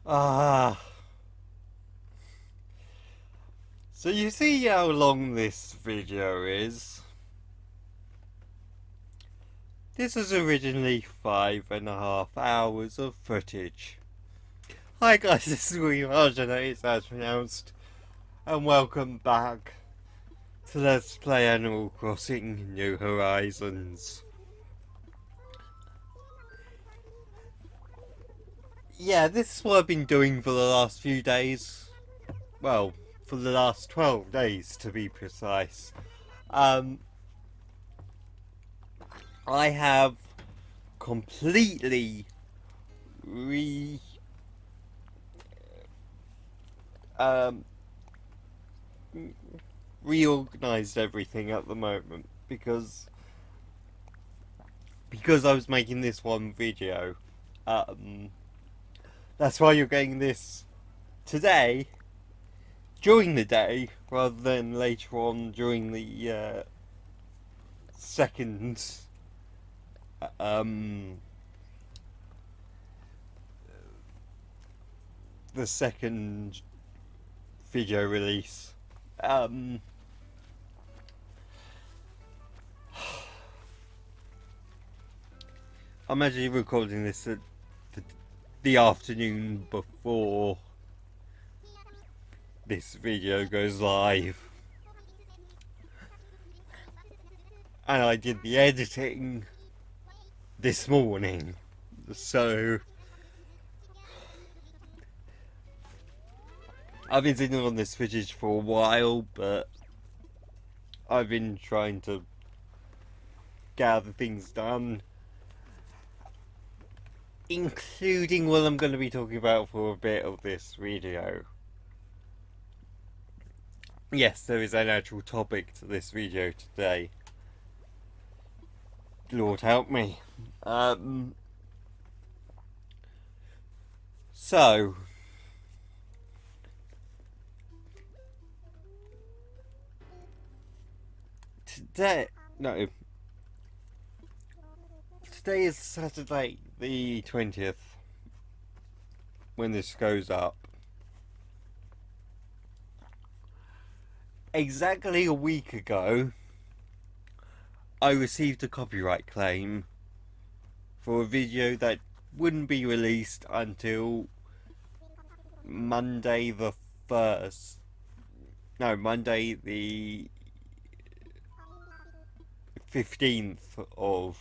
Ah, so you see how long this video is? This was originally 5.5 hours of footage. Hi guys, this is William Arjuna, it's as pronounced, and welcome back to Let's Play Animal Crossing New Horizons. Yeah, this is what I've been doing for the last few days. Well, for the last 12 days to be precise. I have completely um, reorganized everything at the moment because I was making this one video. That's why you're getting this today during the day rather than later on during the second um the second video release. I'm actually recording this at the afternoon before this video goes live, and I did the editing this morning, so I've been sitting on this footage for a while, but I've been trying to get other things done, including what I'm going to be talking about for a bit of this video. Yes, there is an actual topic to this video today. Lord help me. So today is Saturday the 20th when this goes up. Exactly a week ago, I received a copyright claim for a video that wouldn't be released until Monday the 1st. No, Monday the 15th of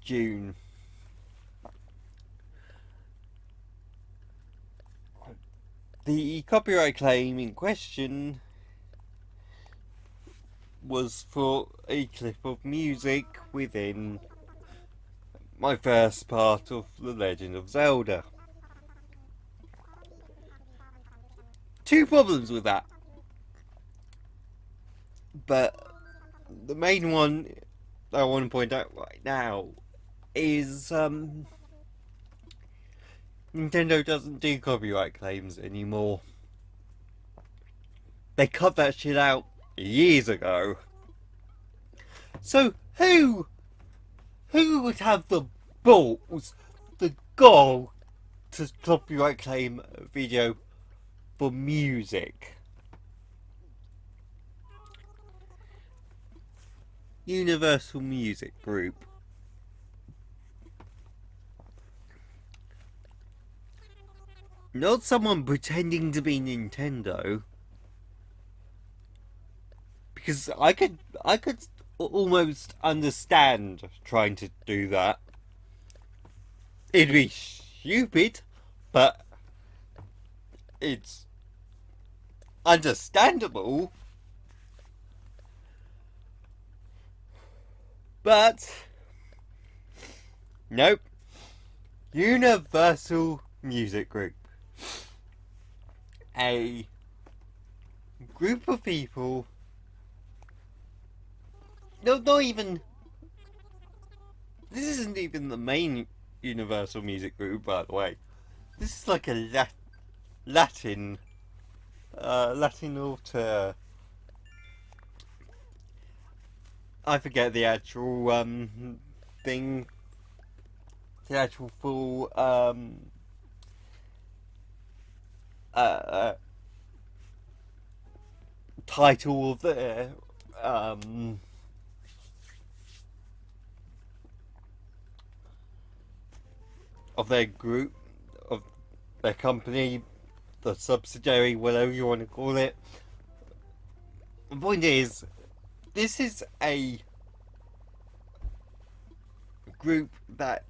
June. The copyright claim in question was for a clip of music within my first part of The Legend of Zelda. Two problems with that, but the main one I want to point out right now is Nintendo doesn't do copyright claims anymore. They cut that shit out years ago. So who would have the balls, the gall, to copyright claim a video for music? Universal Music Group. Not someone pretending to be Nintendo. Because I could almost understand trying to do that. It'd be stupid, but it's understandable. But nope. Universal Music Group. A group of people. No, not even. This isn't even the main Universal Music Group, by the way. This is like a Latin auteur. I forget the actual thing the actual full title of their group, of their company, the subsidiary, whatever you want to call it. The point is, this is a group that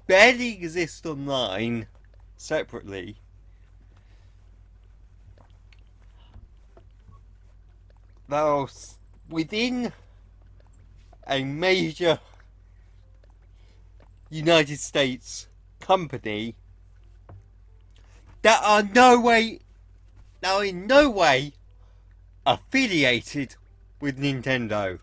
barely exists online separately. They're within a major United States company that are in no way affiliated with Nintendo.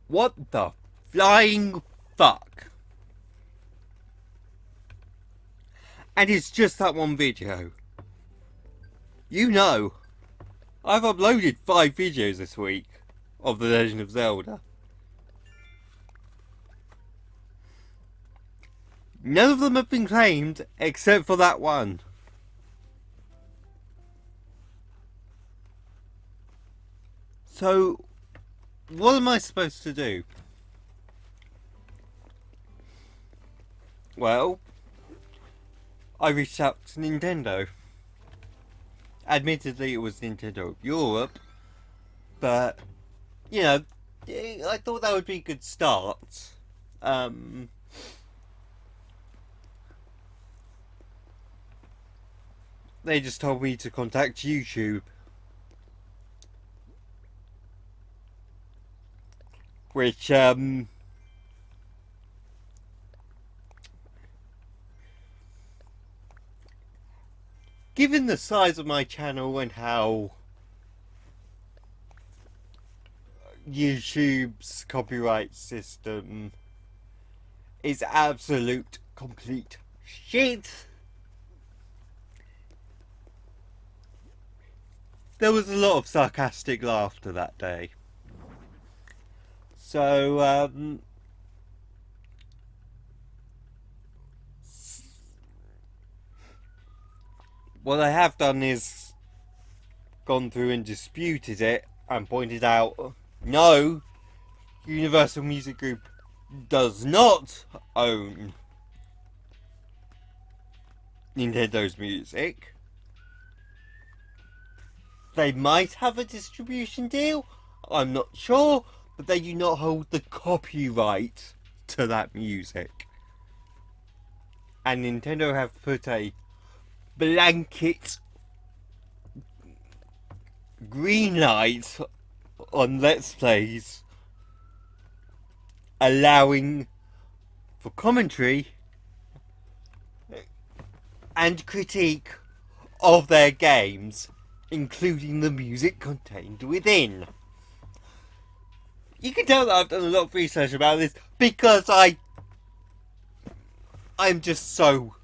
What the flying fuck? And it's just that one video. You know, I've uploaded 5 videos this week of The Legend of Zelda. None of them have been claimed except for that one. So, what am I supposed to do? Well, I reached out to Nintendo. Admittedly, it was Nintendo of Europe, but, you know, I thought that would be a good start. They just told me to contact YouTube. Which, given the size of my channel and how YouTube's copyright system is absolute complete shit, there was a lot of sarcastic laughter that day. So, what I have done is gone through and disputed it and pointed out, no, Universal Music Group does not own Nintendo's music. They might have a distribution deal, I'm not sure, but they do not hold the copyright to that music. And Nintendo have put a blanket green light on Let's Plays, allowing for commentary and critique of their games, including the music contained within. You can tell that I've done a lot of research about this because I'm just so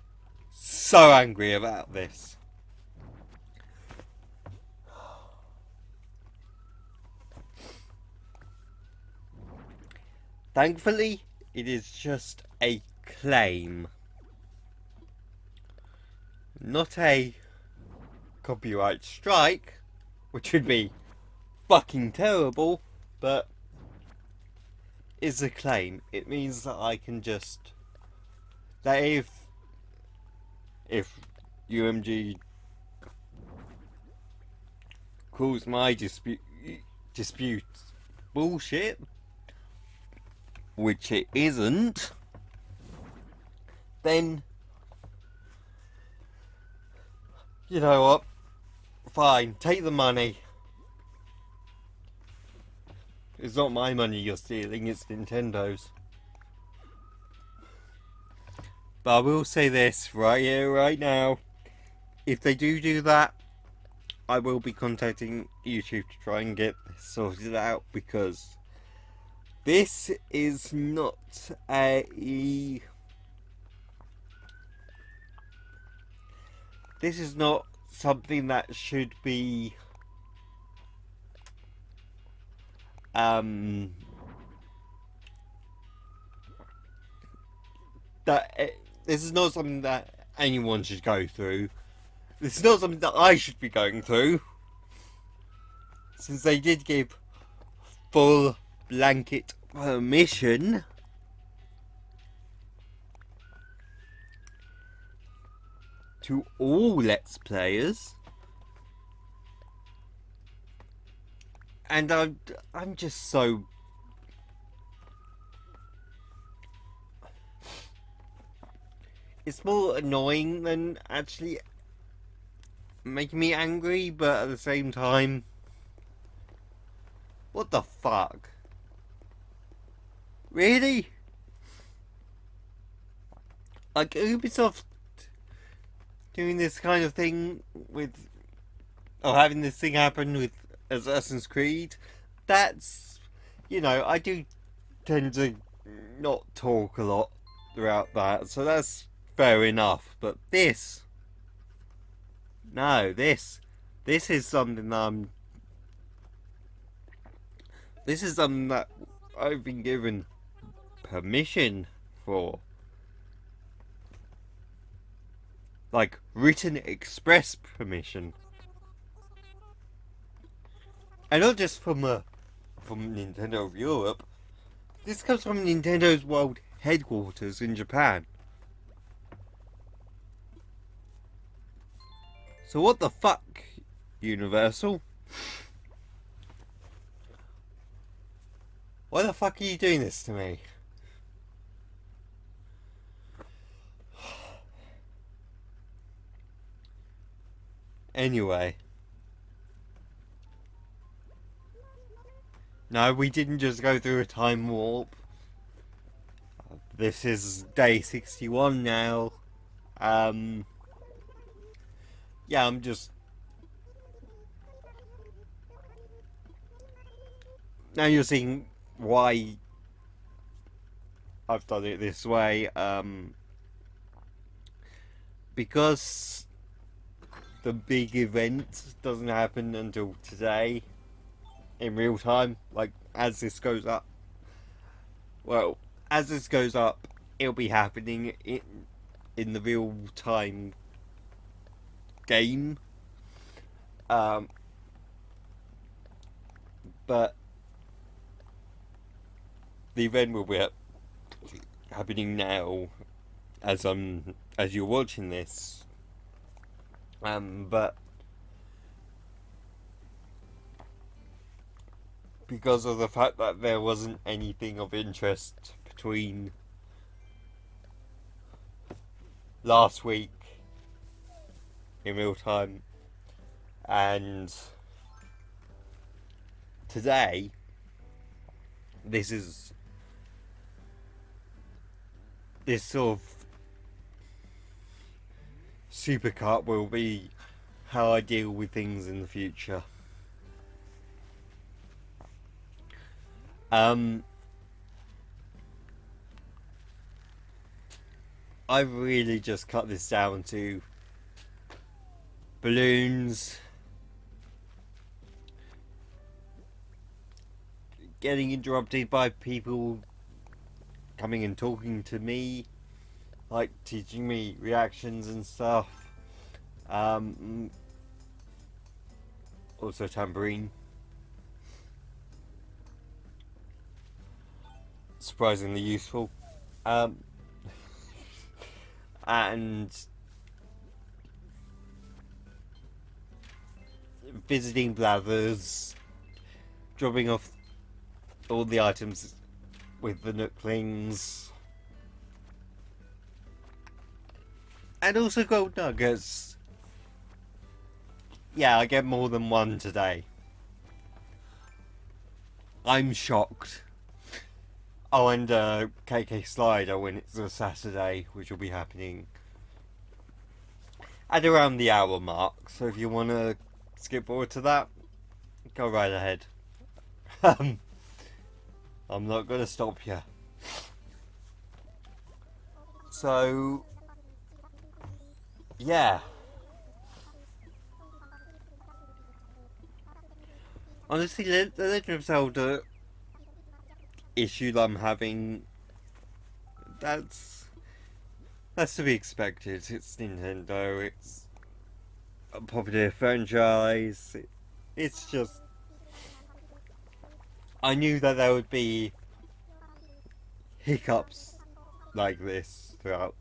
angry about this. Thankfully, it is just a claim, not a copyright strike, which would be fucking terrible, but is a claim. It means that I can just, that if UMG calls my dispute bullshit, which it isn't, then, you know what, fine, take the money. It's not my money you're stealing, it's Nintendo's. But I will say this right here, right now. If they do that, I will be contacting YouTube to try and get this sorted out, because this is not this is not something that should be This is not something that anyone should go through. This is not something that I should be going through, since they did give full blanket permission to all Let's Players, and I'm just so. It's more annoying than actually making me angry, but at the same time, what the fuck? Really? Like, Ubisoft doing this kind of thing with, or having this thing happen with Assassin's Creed, that's, I do tend to not talk a lot throughout that, so that's fair enough. But this is something that this is something that I've been given permission for. Like, written express permission. And not just from Nintendo of Europe. This comes from Nintendo's world headquarters in Japan. So what the fuck, Universal? Why the fuck are you doing this to me? Anyway. No, we didn't just go through a time warp. This is day 61 now. Yeah, I'm just... Now you're seeing why I've done it this way. Because the big event doesn't happen until today in real time. Like, as this goes up, it'll be happening in the real time game. But the event will be happening now as you're watching this. But because of the fact that there wasn't anything of interest between last week in real time and today, this sort of supercut will be how I deal with things in the future. I've really just cut this down to balloons, getting interrupted by people coming and talking to me, like teaching me reactions and stuff. Also tambourine. Surprisingly useful. And visiting Blathers, dropping off all the items with the Nooklings, and also gold nuggets. Yeah, I get more than one today. I'm shocked. Oh, and KK Slider when it's a Saturday, which will be happening at around the hour mark. So if you want to skip forward to that, go right ahead. I'm not going to stop you. So, yeah. Honestly, The Legend of Zelda issue that I'm having, that's to be expected. It's Nintendo. It's a popular franchise. It's just, I knew that there would be hiccups like this throughout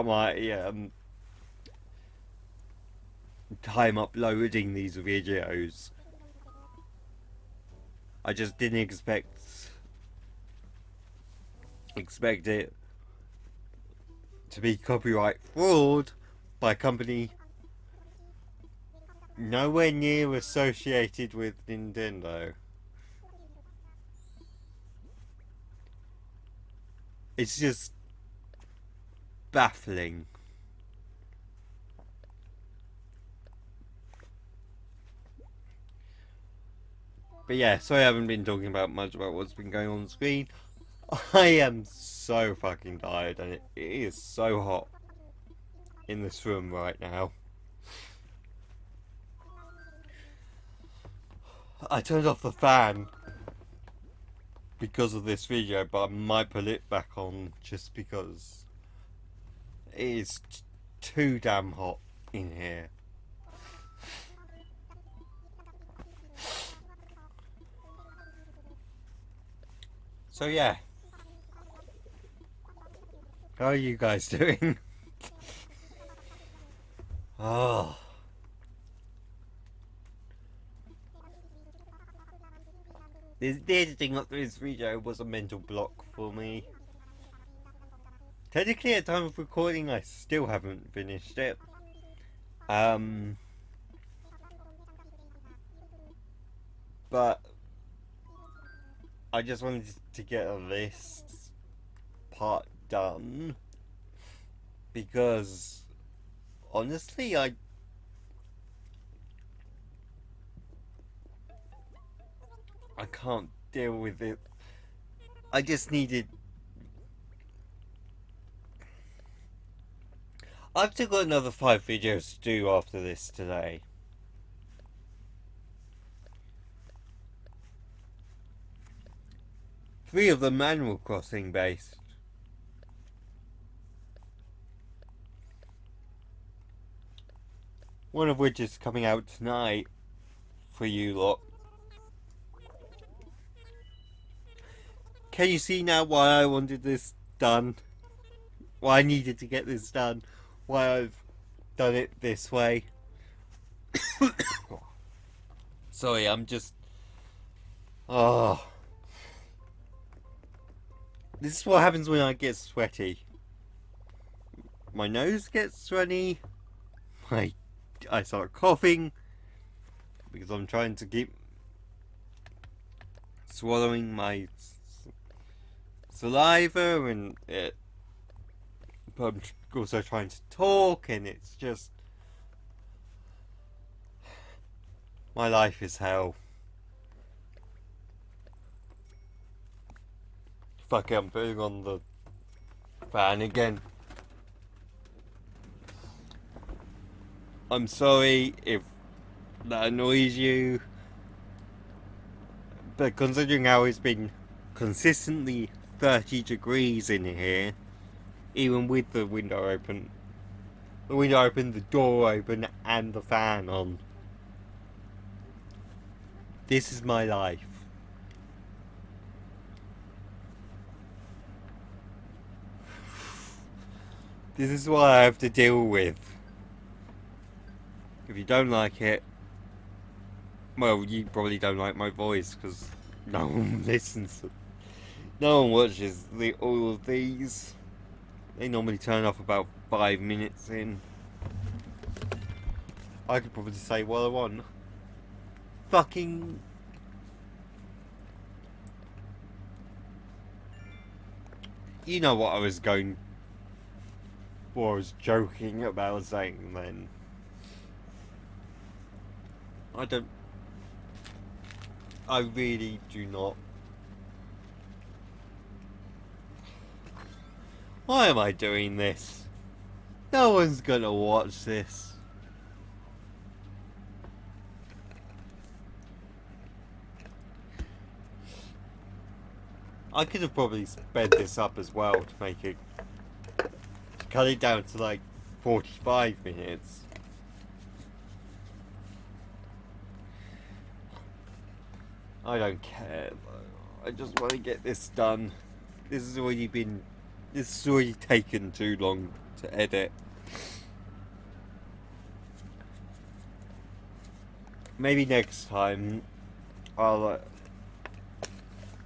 my time uploading these videos. I just didn't expect it to be copyright fraud by a company nowhere near associated with Nintendo. It's just baffling. But yeah, sorry I haven't been talking about much about what's been going on screen. I am so fucking tired, and it is so hot in this room right now. I turned off the fan because of this video, but I might put it back on just because it is too damn hot in here. So yeah, how are you guys doing? Oh. The editing of this video was a mental block for me. Technically, at time of recording, I still haven't finished it. But I just wanted to get this part done because honestly, I can't deal with it. I just needed. I've still got another 5 videos to do after this today. Three of them Animal Crossing based. One of which is coming out tonight for you lot. Can you see now why I wanted this done? Why I needed to get this done? Why I've done it this way? Sorry, I'm just... Oh. This is what happens when I get sweaty. My nose gets runny. I start coughing. Because I'm trying to keep swallowing my saliva, and but I'm also trying to talk, and it's just, my life is hell. Fuck it, I'm putting on the fan again. I'm sorry if that annoys you, but considering how it's been consistently 30 degrees in here, even with the window open, the door open, and the fan on, this is my life. This is what I have to deal with. If you don't like it, well, you probably don't like my voice, because no one listens. No one watches all of these. They normally turn off about 5 minutes in. I could probably say what I want. Fucking... You know what I was going... What I was joking about saying then. I really do not. Why am I doing this? No one's gonna watch this. I could have probably sped this up as well to make it, to cut it down to like 45 minutes. I don't care though. I just want to get this done. This has already taken too long to edit. Maybe next time I'll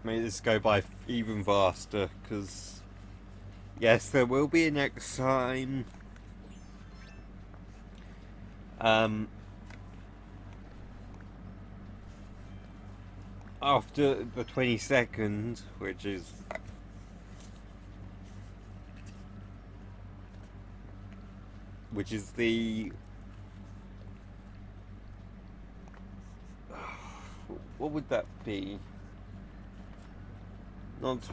make this go by even faster, because yes, there will be a next time. After the 22nd, which is the what would that be? Not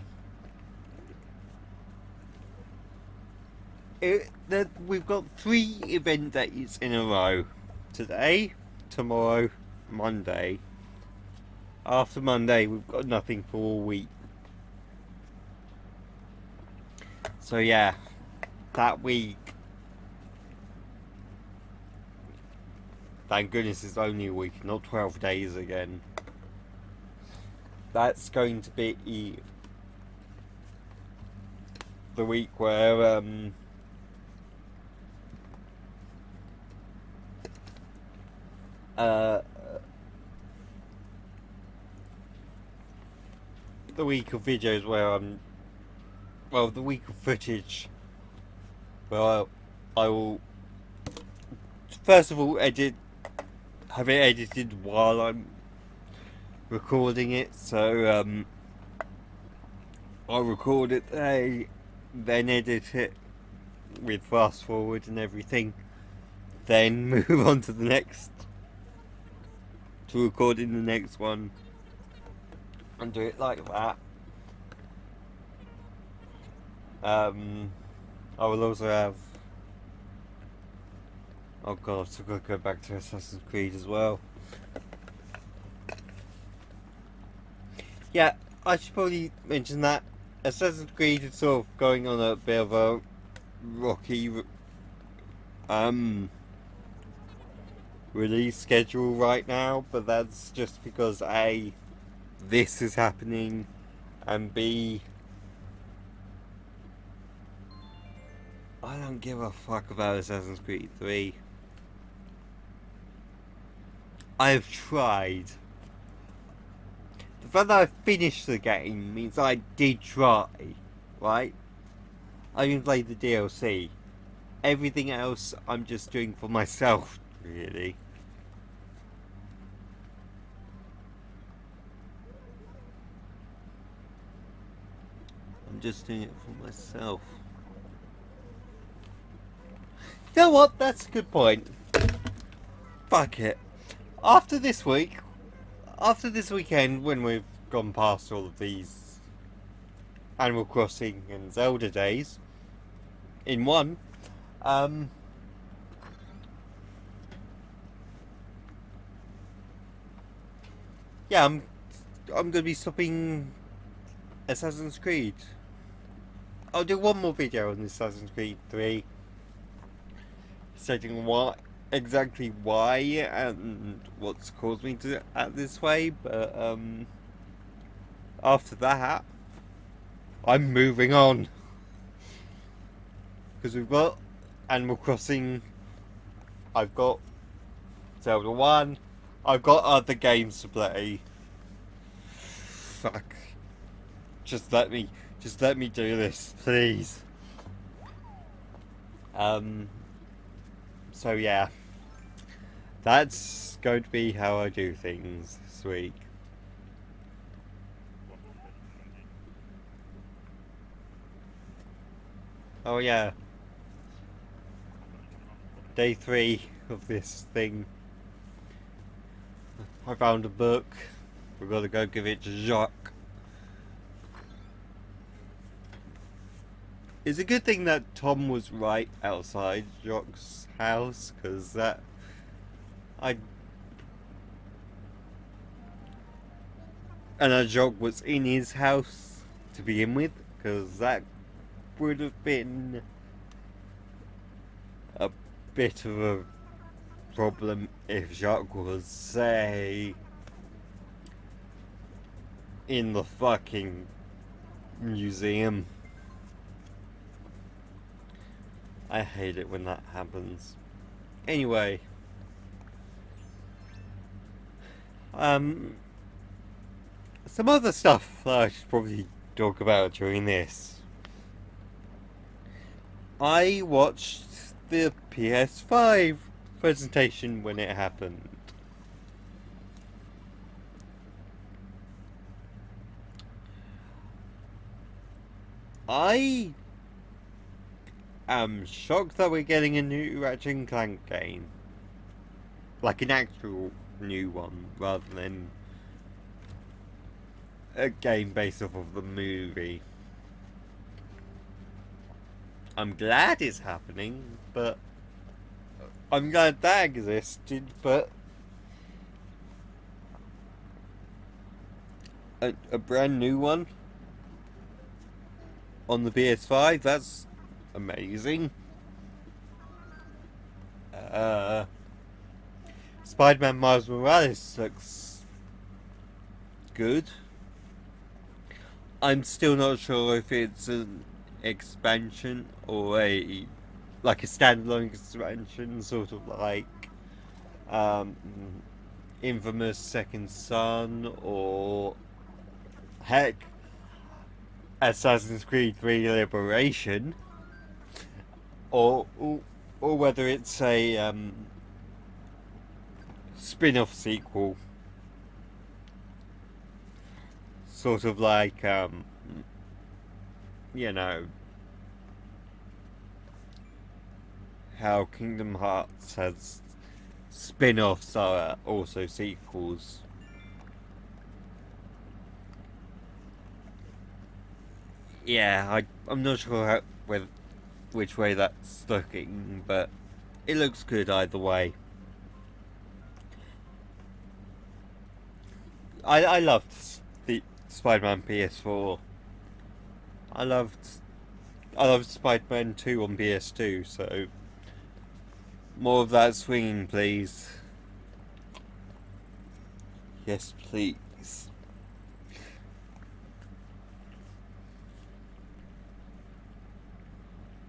we've got 3 event days in a row. Today, tomorrow, Monday. After Monday, we've got nothing for all week. So yeah, that week, thank goodness it's only a week, not 12 days again. That's going to be the week where the week of videos where the week of footage where I will first of all have it edited while I'm recording it, so I'll record it today, then edit it with fast forward and everything, then move on to the next, to recording the next one, and do it like that. I will also have, oh god, I've got to go back to Assassin's Creed as well. Yeah, I should probably mention that Assassin's Creed is sort of going on a bit of a rocky release schedule right now, but that's just because A, this is happening, and B, I don't give a fuck about Assassin's Creed 3. I've tried. The fact that I finished the game means I did try, right? I even played the DLC. Everything else I'm just doing for myself, really. I'm just doing it for myself. You know what? That's a good point. Fuck it. After this weekend, when we've gone past all of these Animal Crossing and Zelda days in one, yeah, I'm gonna be stopping Assassin's Creed. I'll do one more video on Assassin's Creed 3, stating exactly why and what's caused me to act this way, but after that I'm moving on, because we've got Animal Crossing, I've got Zelda 1, I've got other games to play. Fuck, just let me do this, please. So yeah, that's going to be how I do things this week. Oh yeah, day 3 of this thing. I found a book. We've got to go give it to Jacques. It's a good thing that Tom was right outside Jacques' house, because and Jacques was in his house, to begin with, because that would have been a bit of a problem if Jacques was, say, in the fucking museum. I hate it when that happens. Anyway, some other stuff that I should probably talk about during this. I watched the PS5 presentation when it happened. I am shocked that we're getting a new Ratchet and Clank game. Like an actual new one, rather than a game based off of the movie. I'm glad it's happening, but I'm glad that existed, but a brand new one on the PS5, that's amazing. Spider-Man Miles Morales looks good. I'm still not sure if it's an expansion or a standalone expansion, sort of like Infamous Second Son, or heck, Assassin's Creed 3 Liberation, or whether it's a spin-off sequel, sort of like you know, how Kingdom Hearts has spin-offs are also sequels. Yeah, I'm not sure which way that's looking, but it looks good either way. I loved the Spider-Man PS4. I loved Spider-Man 2 on PS2, so more of that swinging, please. Yes, please.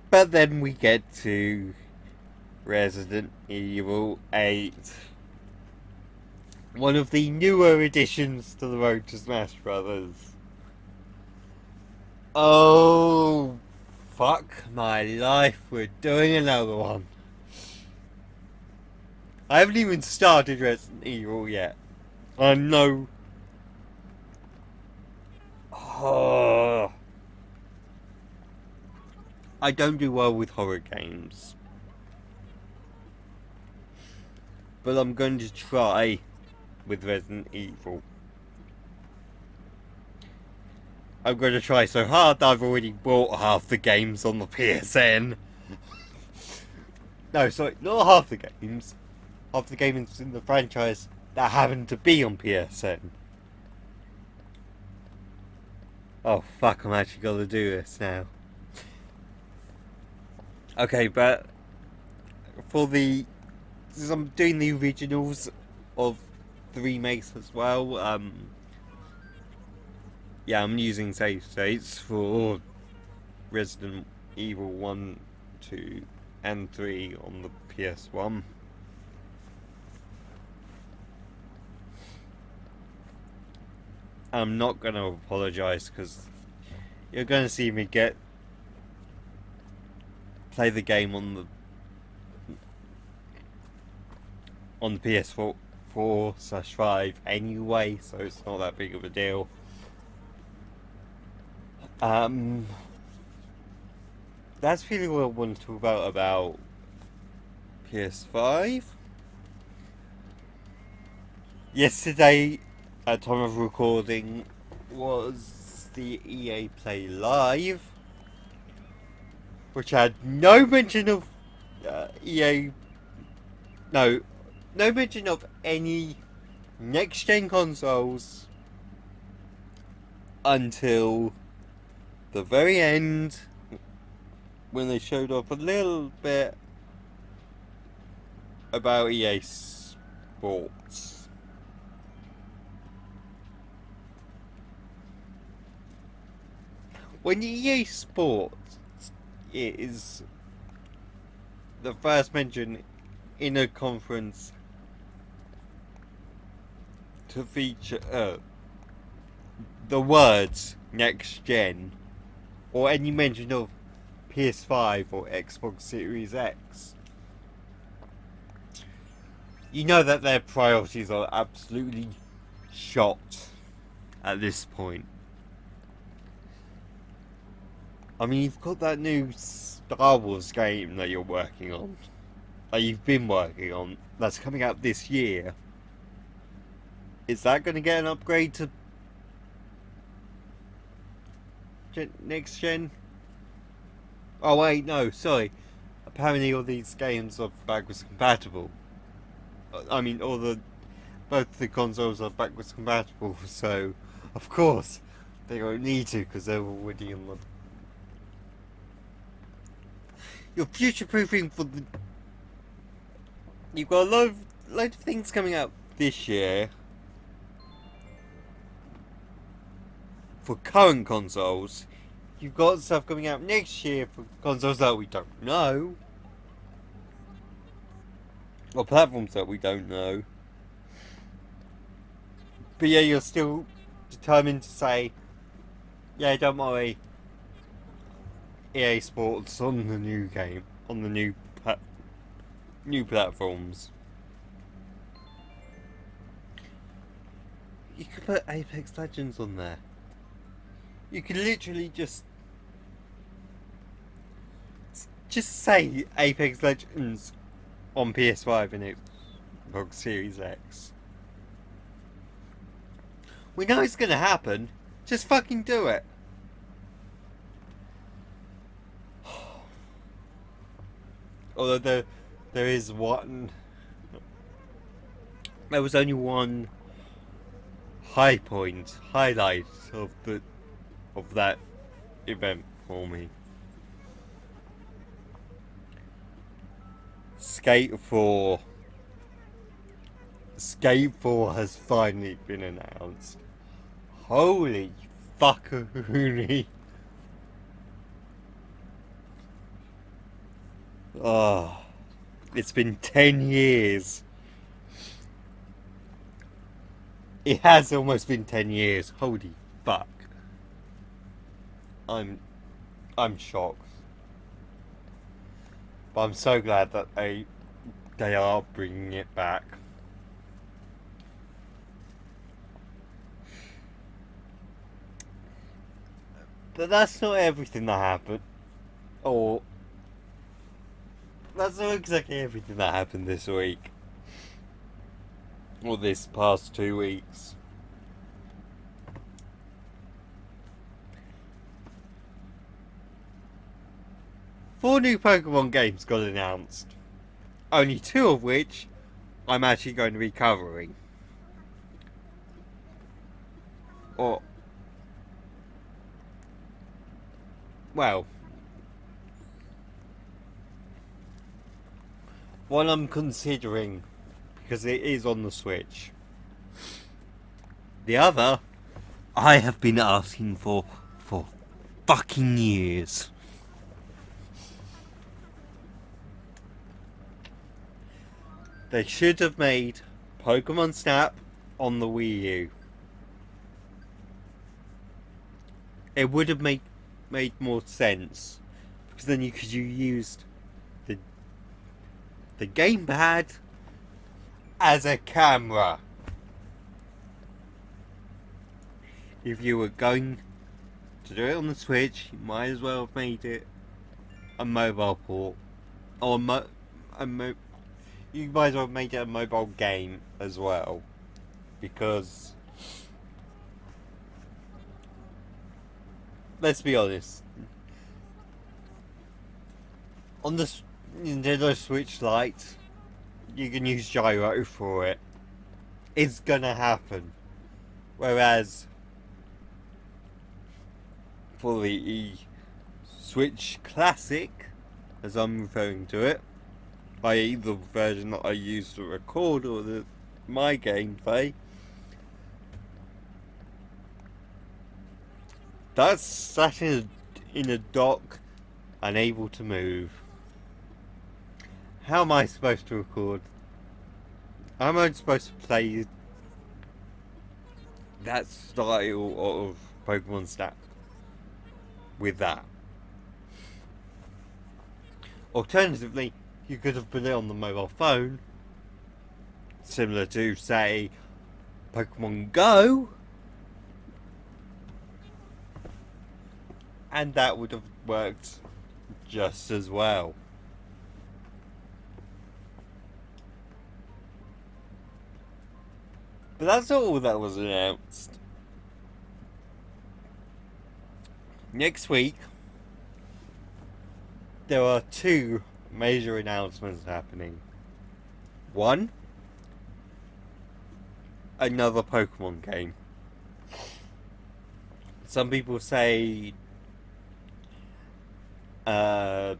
But then we get to Resident Evil 8. One of the newer additions to the Road to Smash Brothers. Oh, fuck my life, we're doing another one. I haven't even started Resident Evil yet. I know. Oh. I don't do well with horror games. But I'm going to try with Resident Evil. I'm going to try so hard that I've already bought half the games on the PSN. No, sorry, not half the games. Half the games in the franchise that happen to be on PSN. Oh fuck, I'm actually gonna do this now. Okay, but since I'm doing the originals of the remakes as well, yeah, I'm using save states for Resident Evil 1, 2, and 3 on the PS1. I'm not going to apologise, because you're going to see me play the game on the PS4/5 anyway, so it's not that big of a deal. That's really what I want to talk about PS5. Yesterday, at time of recording, was the EA Play Live, which had no mention of EA. No mention of any next-gen consoles until the very end, when they showed off a little bit about EA Sports. When EA Sports is the first mention in a conference to feature the words next gen, or any mention of PS5 or Xbox Series X, you know that their priorities are absolutely shot at this point. I mean, you've got that new Star Wars game that you're working on, that you've been working on, that's coming out this year. Is that going to get an upgrade to next gen? Oh wait, no, sorry. Apparently all these games are backwards compatible. I mean, both the consoles are backwards compatible, so of course they don't need to because they're already on the. You're future-proofing for the. You've got a load of things coming out this year for current consoles. You've got stuff coming out next year for consoles that we don't know, or platforms that we don't know. But yeah, you're still determined to say, yeah, don't worry, EA Sports on the new game, on the new platforms. You could put Apex Legends on there. You could literally just say Apex Legends on PS5 and Xbox Series X. We know it's gonna happen. Just fucking do it. Although there is one. There was only one highlight of that event for me. Skate 4 has finally been announced. Holy fuckeroony. Oh, it's been 10 years. It has almost been 10 years. Holy fuck. I'm shocked. But I'm so glad that they are bringing it back. But that's not everything that happened. Or that's not exactly everything that happened this week. Or this past 2 weeks. Four new Pokemon games got announced. Only 2 of which I'm actually going to be covering. Or, well, one I'm considering because it is on the Switch. The other I have been asking for fucking years. They should have made Pokemon Snap on the Wii U. It would have made more sense, because then you could use the gamepad as a camera. If you were going to do it on the Switch, you might as well have made it a mobile port, or you might as well have made it a mobile game as well, because let's be honest, on the Nintendo Switch Lite, you can use gyro for it. It's gonna happen. Whereas for the Switch Classic, as I'm referring to it, i.e. the version that I used to record my gameplay, that's sat in a dock, unable to move. How am I supposed to record? How am I supposed to play that style of Pokemon Snap with that? Alternatively, you could have put it on the mobile phone, similar to, say, Pokemon Go, and that would have worked just as well. But that's not all that was announced. Next week, there are two major announcements happening. One, another Pokemon game. Some people say Johto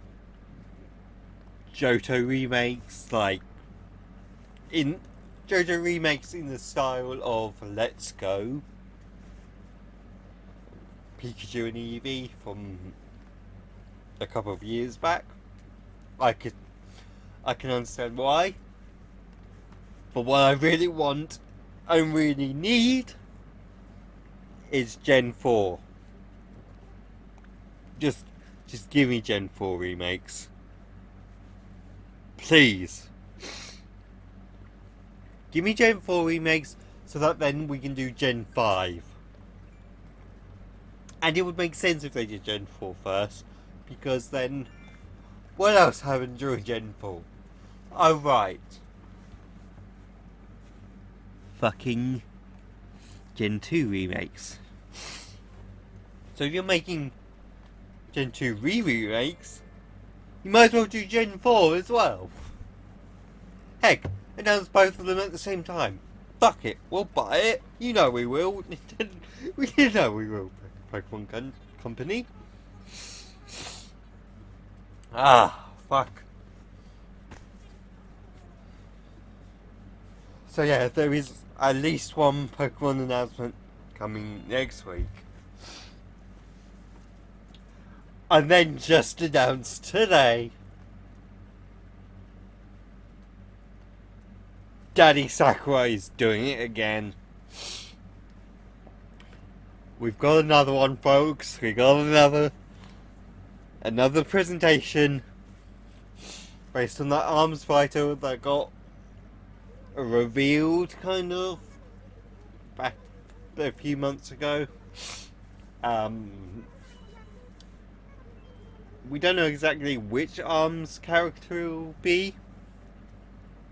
remakes, like in Johto remakes in the style of Let's Go, Pikachu and Eevee from a couple of years back. I can understand why, but what I really want and really need is Gen 4. Just give me Gen 4 remakes, please. Give me Gen 4 remakes so that then we can do Gen 5. And it would make sense if they did Gen 4 first, because then what else happened during Gen 4? Oh, right. Fucking Gen 2 remakes. So if you're making Gen 2 remakes, you might as well do Gen 4 as well. Heck, announce both of them at the same time. Fuck it, we'll buy it. You know we will. You know we will, Pokemon Company. Ah, fuck. So yeah, there is at least one Pokemon announcement coming next week. And then just announced today, Daddy Sakurai is doing it again. We've got another one, folks. We got another presentation based on that arms fighter that got revealed, kind of, back a few months ago. We don't know exactly which arms character it will be.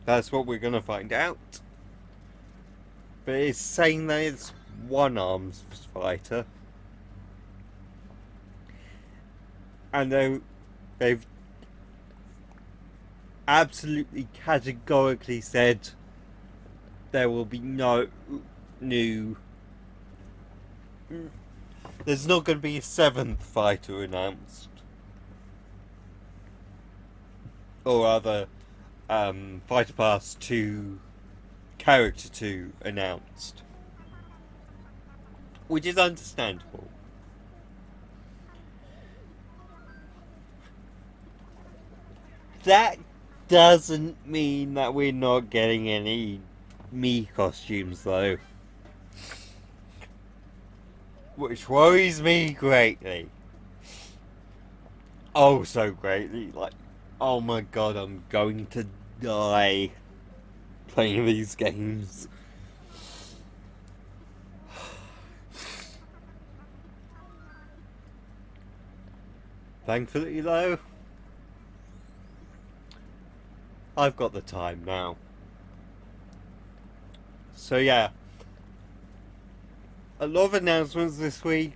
That's what we're gonna find out. But it's saying that it's one arms fighter. And they've absolutely categorically said there will be no new... There's not going to be a 7th fighter announced. Or rather, Fighter Pass 2, Character 2 announced. Which is understandable. That doesn't mean that we're not getting any Mii costumes, though. Which worries me greatly. Oh, so greatly. Like, oh my god, I'm going to die playing these games. Thankfully, though, I've got the time now. So yeah, a lot of announcements this week.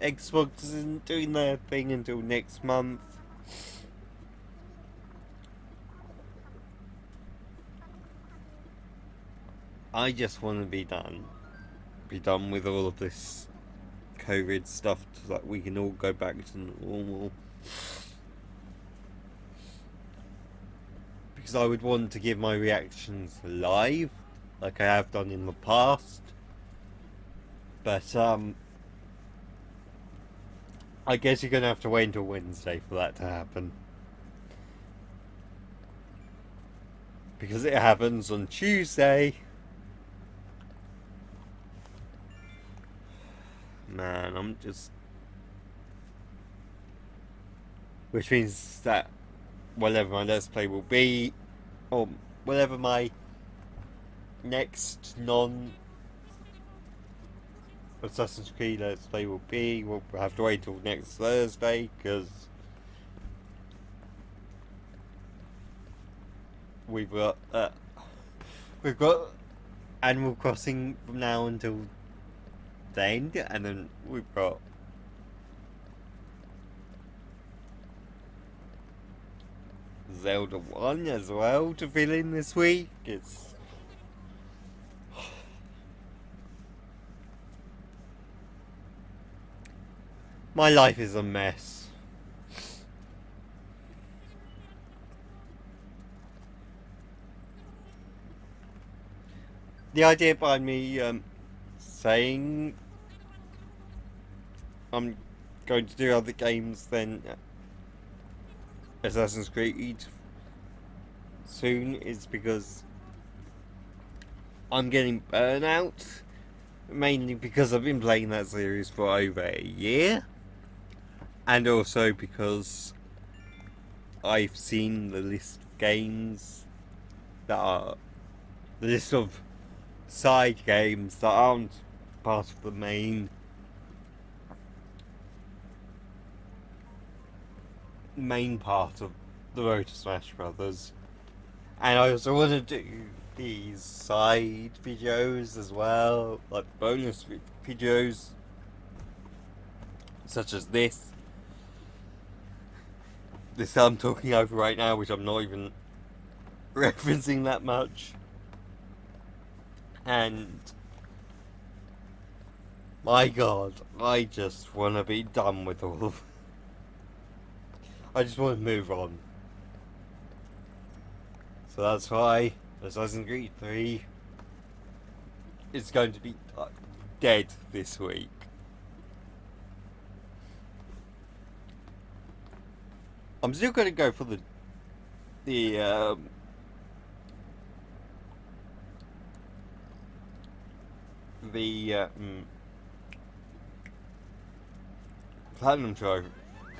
Xbox isn't doing their thing until next month. I just want to be done with all of this COVID stuff so that we can all go back to normal. Because I would want to give my reactions live, like I have done in the past. But I guess you're gonna have to wait until Wednesday for that to happen. Because it happens on Tuesday. Man, I'm just... Which means that whatever my Let's Play will be, or whatever my next non-Assassin's Creed Let's Play will be, we'll have to wait till next Thursday, because we've got Animal Crossing from now until then, and then we've got Zelda 1 as well to fill in this week. It's my life is a mess. The idea behind me saying I'm going to do other games than Assassin's Creed soon is because I'm getting burnout, mainly because I've been playing that series for over a year, and also because I've seen the list of games that are the list of side games that aren't part of the main part of the Road to Smash Brothers. And I also want to do these side videos as well, like bonus videos such as this that I'm talking over right now, which I'm not even referencing that much. And my god, I just want to be done with all of it. I just want to move on. So that's why Assassin's Creed 3 is going to be dead this week. I'm still going to go for the Platinum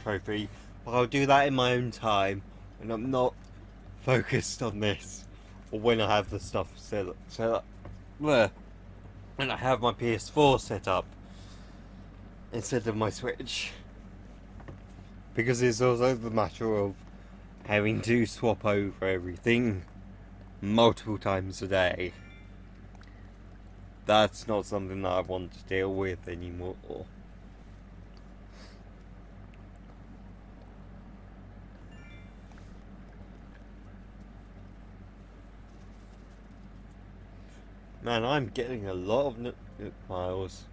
Trophy, but I'll do that in my own time, and I'm not focused on this, or when I have the stuff set up, when I have my PS4 set up instead of my Switch, because it's also the matter of having to swap over everything multiple times a day. That's not something that I want to deal with anymore. Man, I'm getting a lot of nook files.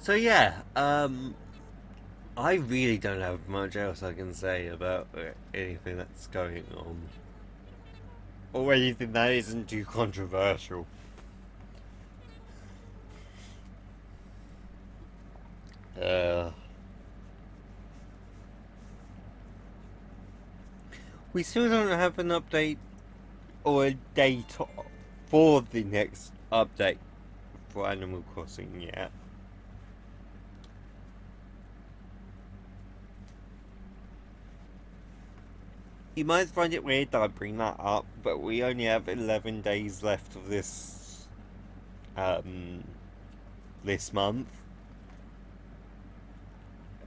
So yeah, I really don't have much else I can say about anything that's going on, or anything that isn't too controversial. We still don't have an update or a date for the next update for Animal Crossing yet. You might find it weird that I bring that up, but we only have 11 days left of this this month,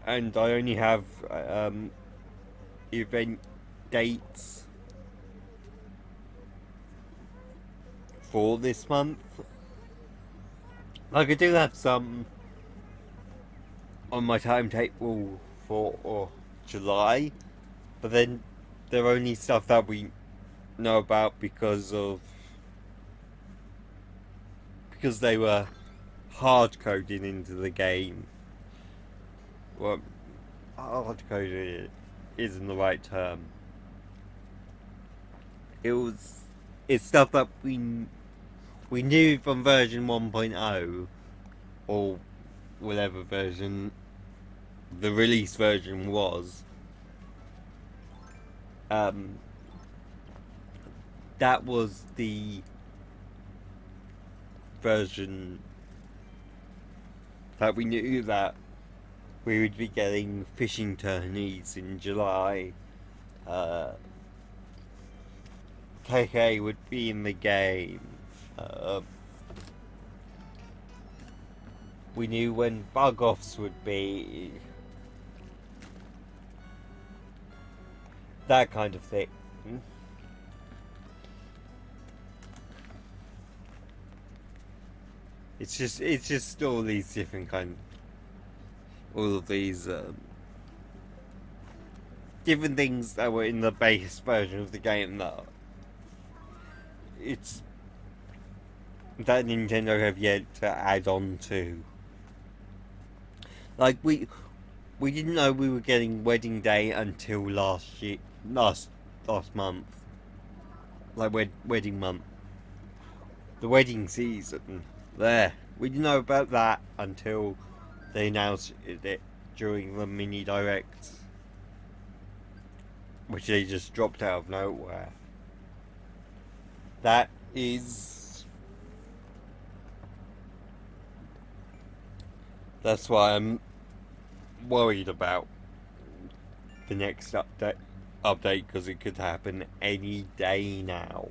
and I only have event dates for this month. Like, I do have some on my timetable for July, but then they're only stuff that we know about because they were hard coded into the game. Well, hard coded isn't the right term. It's stuff that we knew from version 1.0 or whatever version the release version was. That was the version that we knew that we would be getting fishing tourneys in July. KK would be in the game. We knew when bug offs would be. That kind of thing. It's just all these different all of these different things that were in the base version of the game that Nintendo have yet to add on to. Like we didn't know we were getting Wedding Day until last month. Like wedding month. The wedding season. There. We didn't know about that until they announced it during the mini direct, which they just dropped out of nowhere. That's why I'm worried about the next update because it could happen any day now.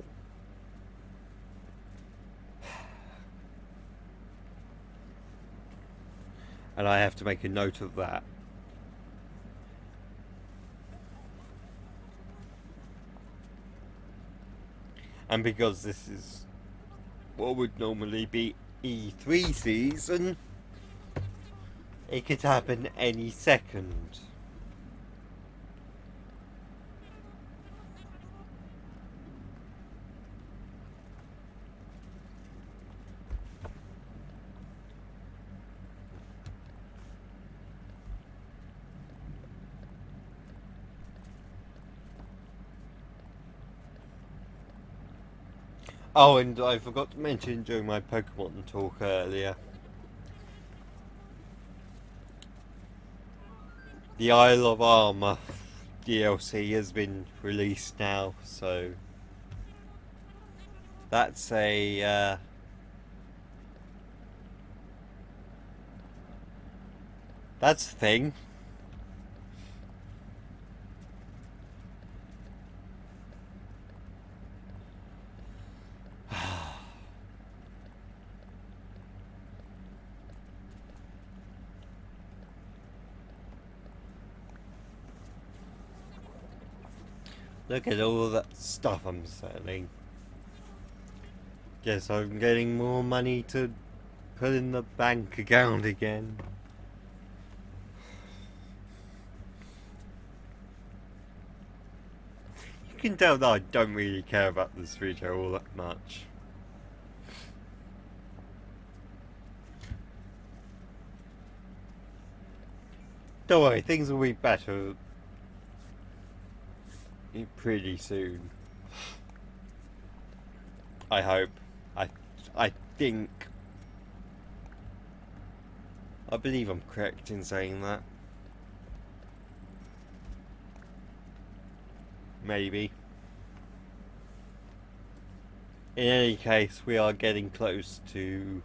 And I have to make a note of that. And because this is what would normally be E3 season, it could happen any second. Oh, and I forgot to mention during my Pokemon talk earlier, the Isle of Armor DLC has been released now, so that's a that's a thing. Look at all that stuff I'm selling. Guess I'm getting more money to put in the bank account again. You can tell that I don't really care about this video all that much. Don't worry, things will be better pretty soon. I hope. I think. I believe I'm correct in saying that. Maybe. In any case, we are getting close to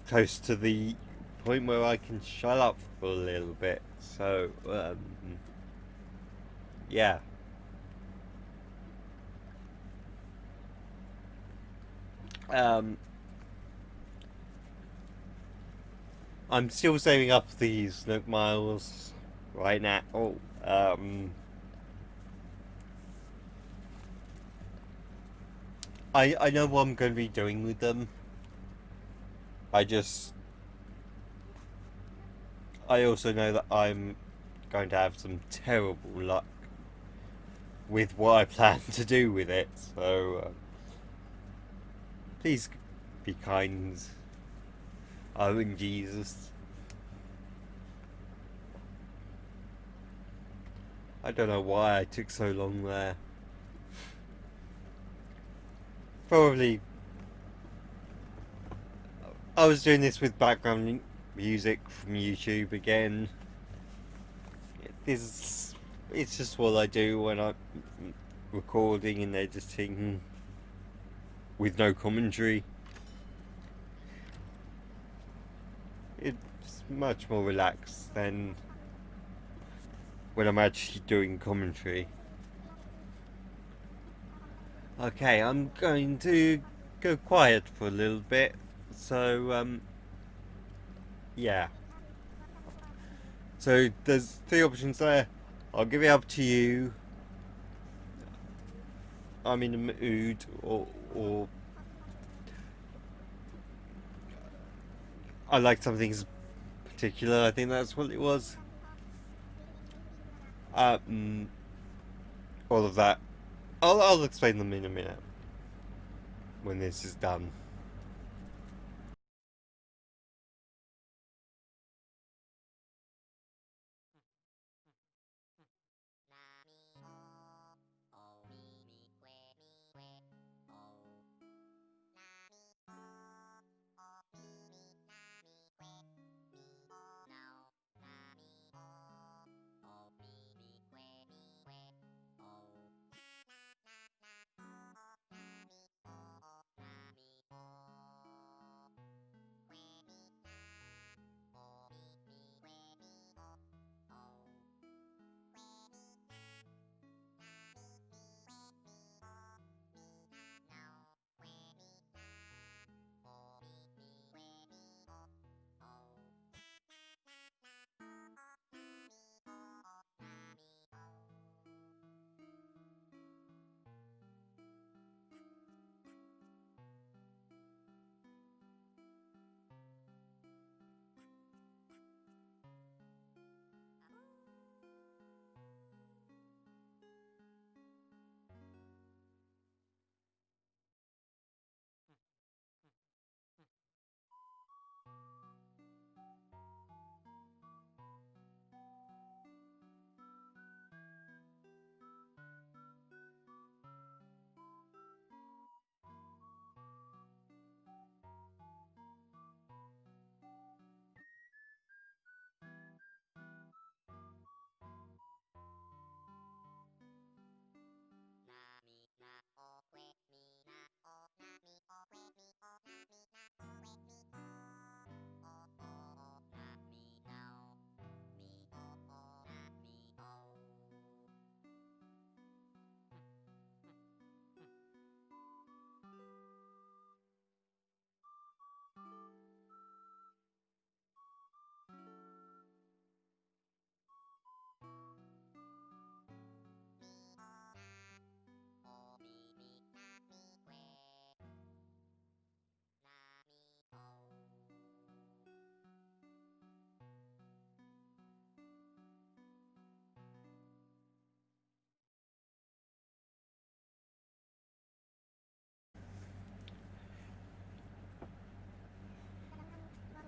close to the point where I can shut up for a little bit. So, yeah. I'm still saving up these Nook Miles right now. I know what I'm going to be doing with them. I just I also know that I'm going to have some terrible luck with what I plan to do with it, so please be kind. Oh, in Jesus. I don't know why I took so long there. Probably I was doing this with background music from YouTube again. It's just what I do when I'm recording and editing with no commentary. It's much more relaxed than when I'm actually doing commentary. Okay, I'm going to go quiet for a little bit, so yeah. So there's three options there. I'll give it up to you. I'm in a mood, or I like something particular. I think that's what it was. All of that. I'll explain them in a minute when this is done.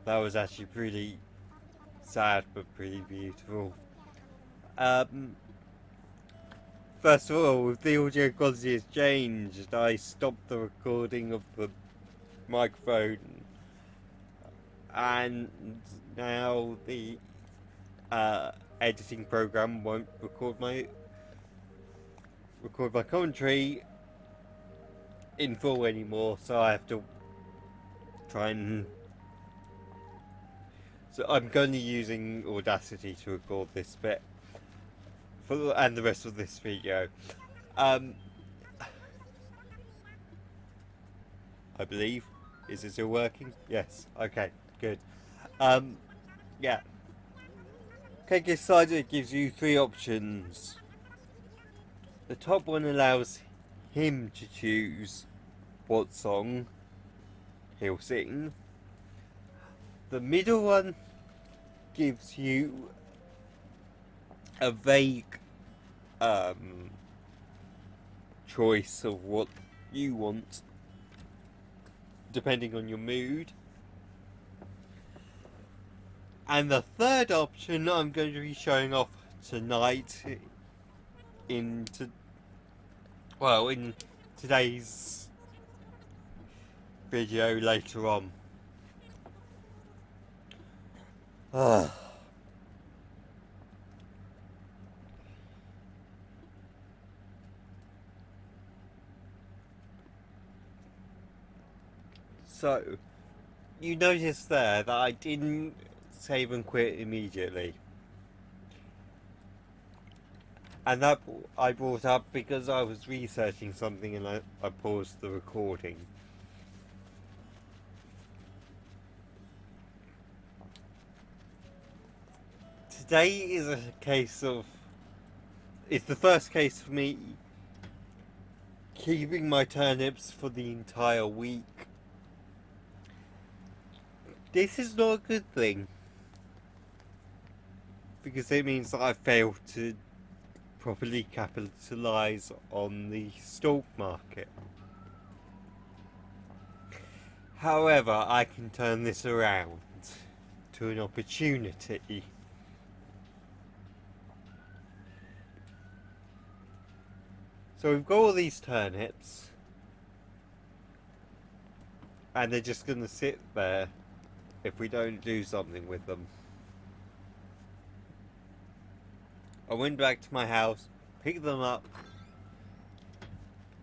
That was actually pretty sad but pretty beautiful. Um, First of all, if the audio quality has changed, I stopped the recording of the microphone, and now the editing program won't record my commentary in full anymore, so I have to try and. So I'm going to be using Audacity to record this bit and the rest of this video. I believe. Is it still working? Yes. Okay. Good. Yeah. Cake Decider gives you three options. The top one allows him to choose what song he'll sing. The middle one gives you a vague choice of what you want depending on your mood. And the third option I'm going to be showing off tonight in today's video later on. So, you notice there that I didn't save and quit immediately. And that I brought up because I was researching something and I paused the recording. Today is a case of... It's the first case for me keeping my turnips for the entire week. This is not a good thing, because it means that I failed to properly capitalise on the stock market. However, I can turn this around to an opportunity. So we've got all these turnips, and they're just going to sit there if we don't do something with them. I went back to my house, picked them up,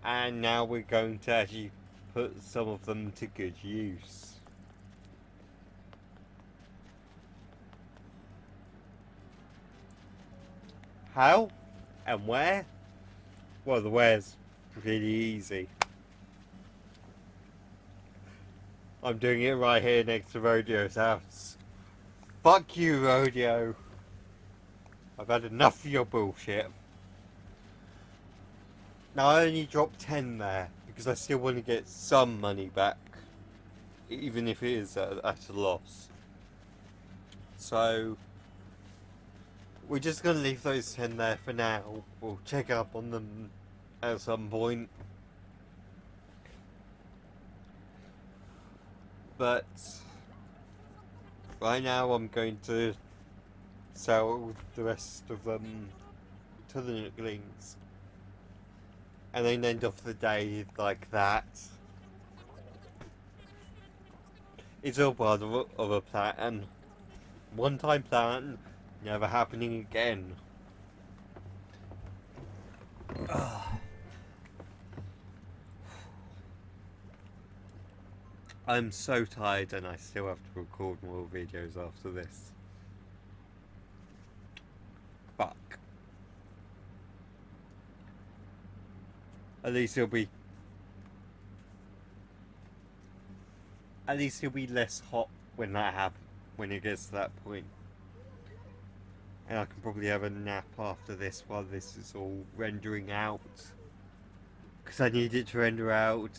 and now we're going to actually put some of them to good use. How and where? Well, the where's really easy. I'm doing it right here next to Rodeo's house. Fuck you, Rodeo. I've had enough of your bullshit. Now I only dropped 10 there because I still want to get some money back, even if it is at a loss. So we're just going to leave those 10 there for now. We'll check up on them at some point. But right now I'm going to sell the rest of them to the Nooklings and then end off the day like that. It's all part of a plan. One-time plan, never happening again. I'm so tired and I still have to record more videos after this. Fuck. At least it'll be less hot when when it gets to that point. And I can probably have a nap after this while this is all rendering out. Because I need it to render out.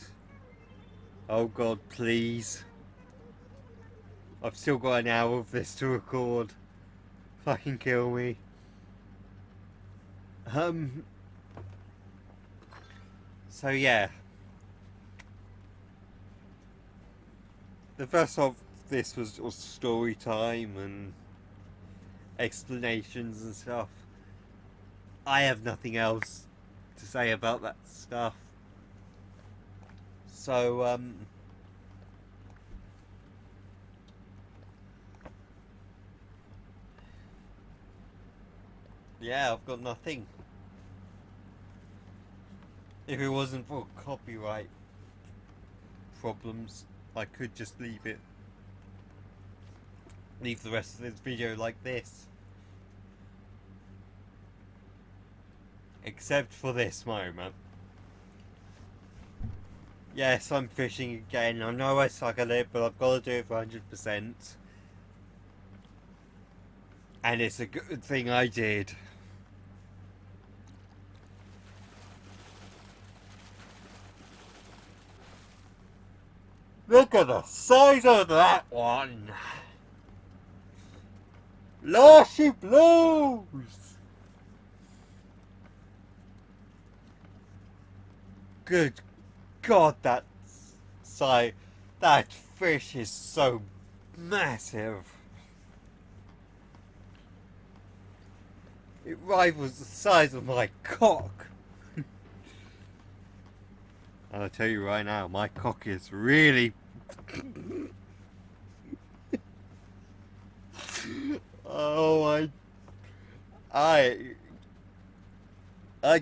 Oh god, please. I've still got an hour of this to record. Fucking kill me. So yeah. The first half of this was story time and explanations and stuff. I have nothing else to say about that stuff. So, yeah, I've got nothing. If it wasn't for copyright problems, I could just leave the rest of this video like this. Except for this moment. Yes, I'm fishing again. I know I suck at it, but I've got to do it for 100%. And it's a good thing I did. Look at the size of that one. Lord, she blows! Good God, that size, that fish is so massive. It rivals the size of my cock. And I'll tell you right now, my cock is really... Oh, I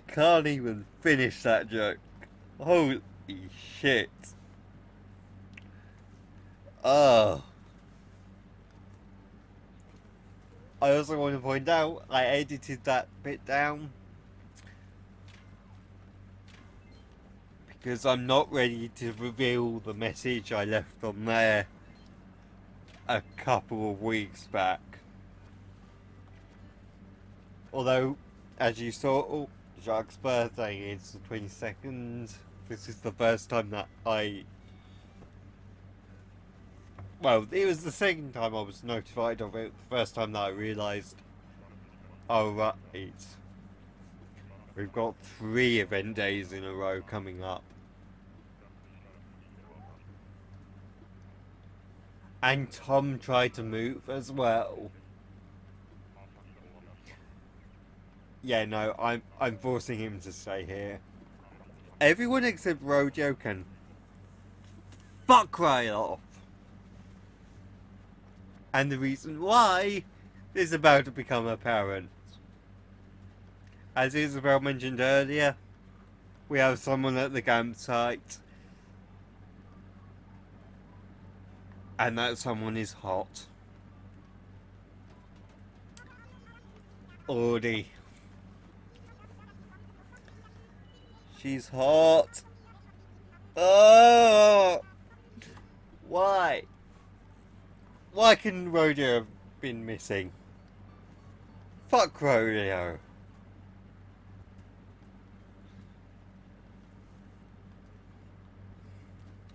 can't even finish that joke. Holy shit. Oh. I also want to point out, I edited that bit down because I'm not ready to reveal the message I left on there a couple of weeks back. Although, as you saw, Jacques' birthday is the 22nd. This is the first time that well, it was the second time I was notified of it. The first time that I realised, oh right, we've got 3 event days in a row coming up. And Tom tried to move as well. Yeah, no, I'm forcing him to stay here. Everyone except Rojo can fuck right off. And the reason why is about to become apparent. As Isabel mentioned earlier, we have someone at the campsite. And that someone is hot. Audie. She's hot. Oh! Why? Why couldn't Rodeo have been missing? Fuck Rodeo.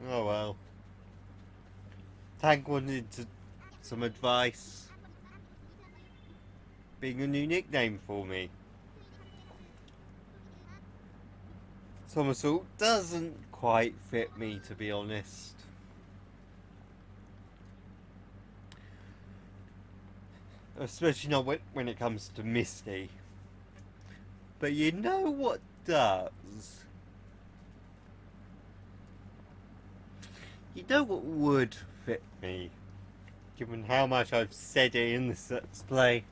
Oh well. Tank wanted some advice. Being a new nickname for me. Somersault doesn't quite fit me, to be honest. Especially not when it comes to Misty. But you know what does? You know what would fit me? Given how much I've said it in this Let's Play.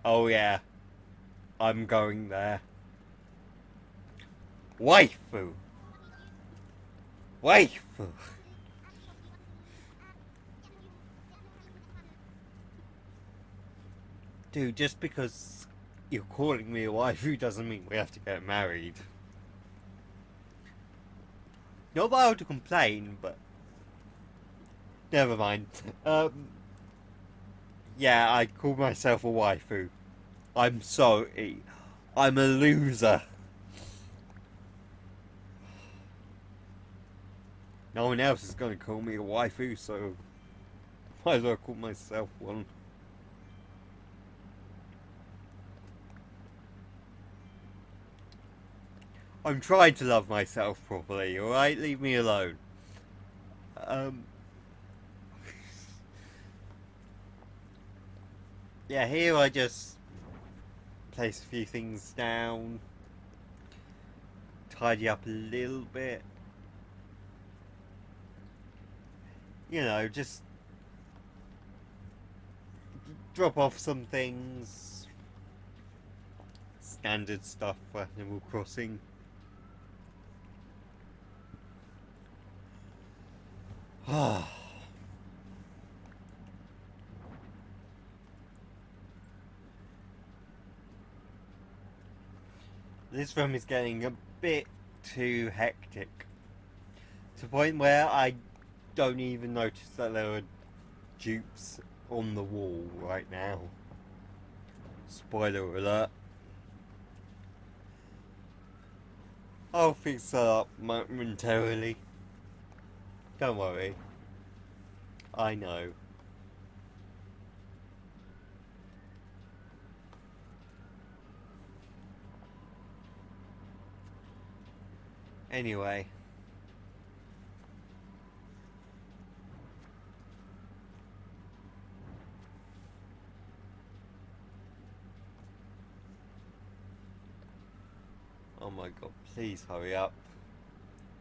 Oh yeah. I'm going there. Waifu! Waifu! Dude, just because you're calling me a waifu doesn't mean we have to get married. Not that I would complain, but... Never mind. Yeah, I call myself a waifu. I'm sorry. I'm a loser. No one else is going to call me a waifu, so might as well call myself one. I'm trying to love myself properly, alright? Leave me alone. Yeah, here I just place a few things down. Tidy up a little bit. You know, just drop off some things. Standard stuff for Animal Crossing. This room is getting a bit too hectic. To the point where I don't even notice that there are dupes on the wall right now. Spoiler alert. I'll fix that up momentarily. Don't worry. I know. Anyway. Oh my god, please hurry up.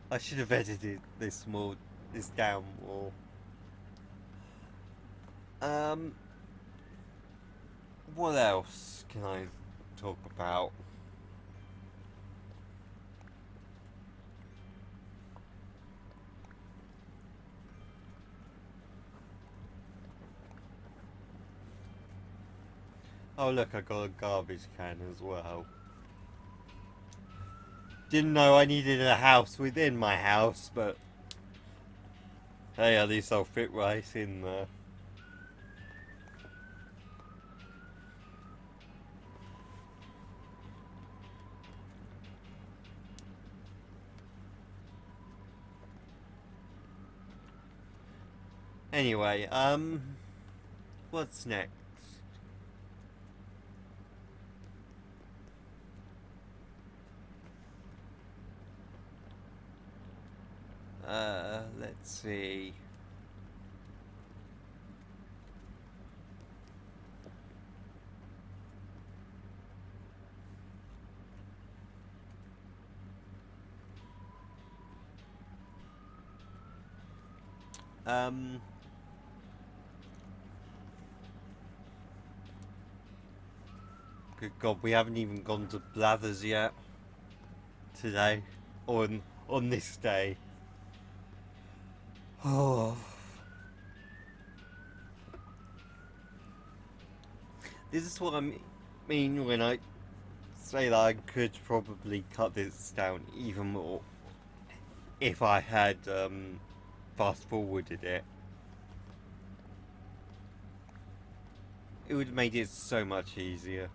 I should have edited this down more. What else can I talk about? Oh look, I got a garbage can as well. Didn't know I needed a house within my house, but hey, at least I'll fit right in there. Anyway, what's next? Let's see. Good God, we haven't even gone to Blathers yet. Today. On this day. Oh. This is what I mean when I say that I could probably cut this down even more if I had fast forwarded it. It would have made it so much easier.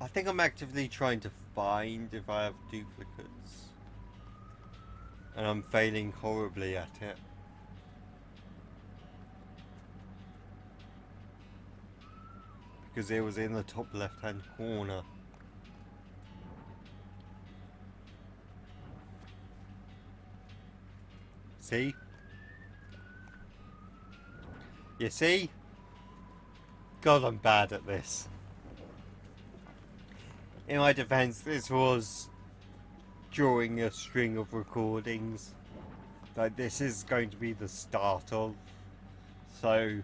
I think I'm actively trying to find if I have duplicates. And I'm failing horribly at it. Because it was in the top left hand corner. See? You see? God, I'm bad at this. In my defense, this was during a string of recordings that this is going to be the start of. So,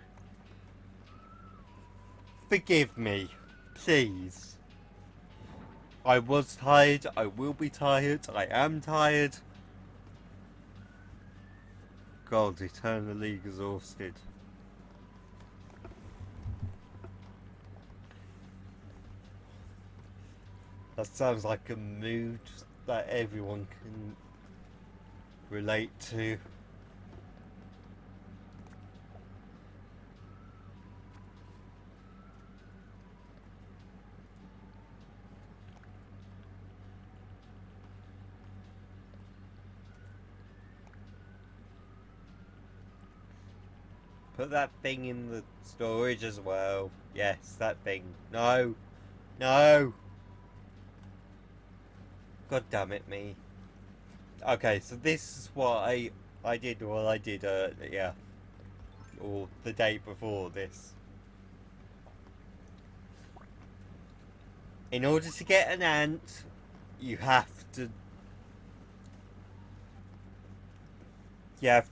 forgive me, please. I was tired, I will be tired, I am tired. God, eternally exhausted. That sounds like a mood that everyone can relate to. Put that thing in the storage as well. Yes, that thing. No. No. God damn it, me. Okay, so this is what I did while I did, yeah. Or the day before this. In order to get an ant, you have to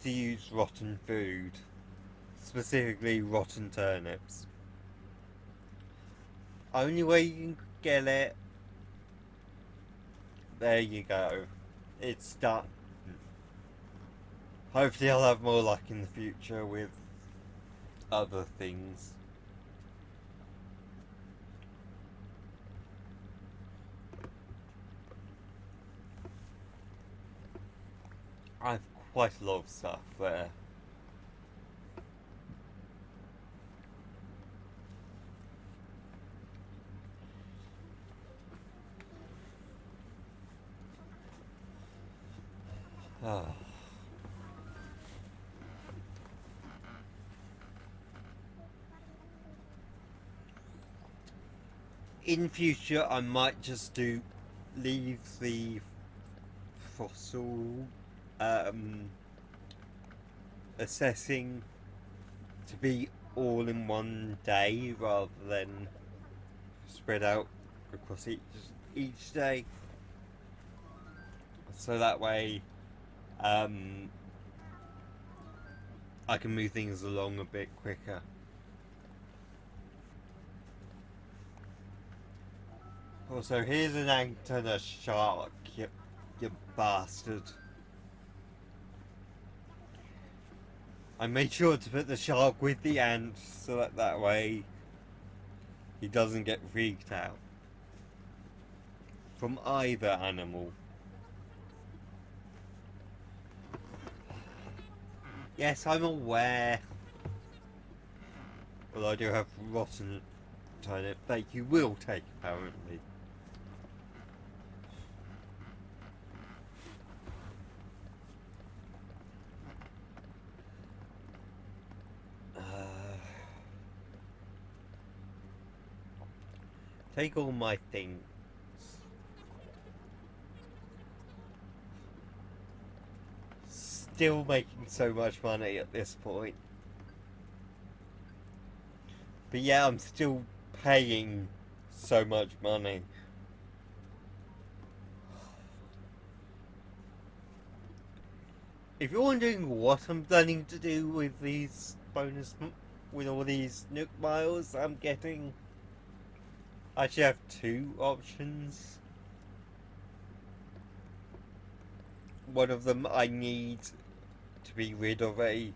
use rotten food. Specifically rotten turnips. Only way you can get it. There you go. It's done. Hopefully I'll have more luck in the future with other things. I have quite a lot of stuff there. Oh. In future, I might just leave the fossil assessing to be all in one day rather than spread out across each day. So that way, I can move things along a bit quicker. Also, here's an antenna shark, you bastard. I made sure to put the shark with the ant so that way he doesn't get freaked out from either animal. Yes, I'm aware. Well, I do have rotten turnip that you will take, apparently. Take all my things. Still making so much money at this point. But yeah, I'm still paying so much money. If you're wondering what I'm planning to do with these with all these Nook miles I'm getting, I actually have two options. One of them I need to be rid of a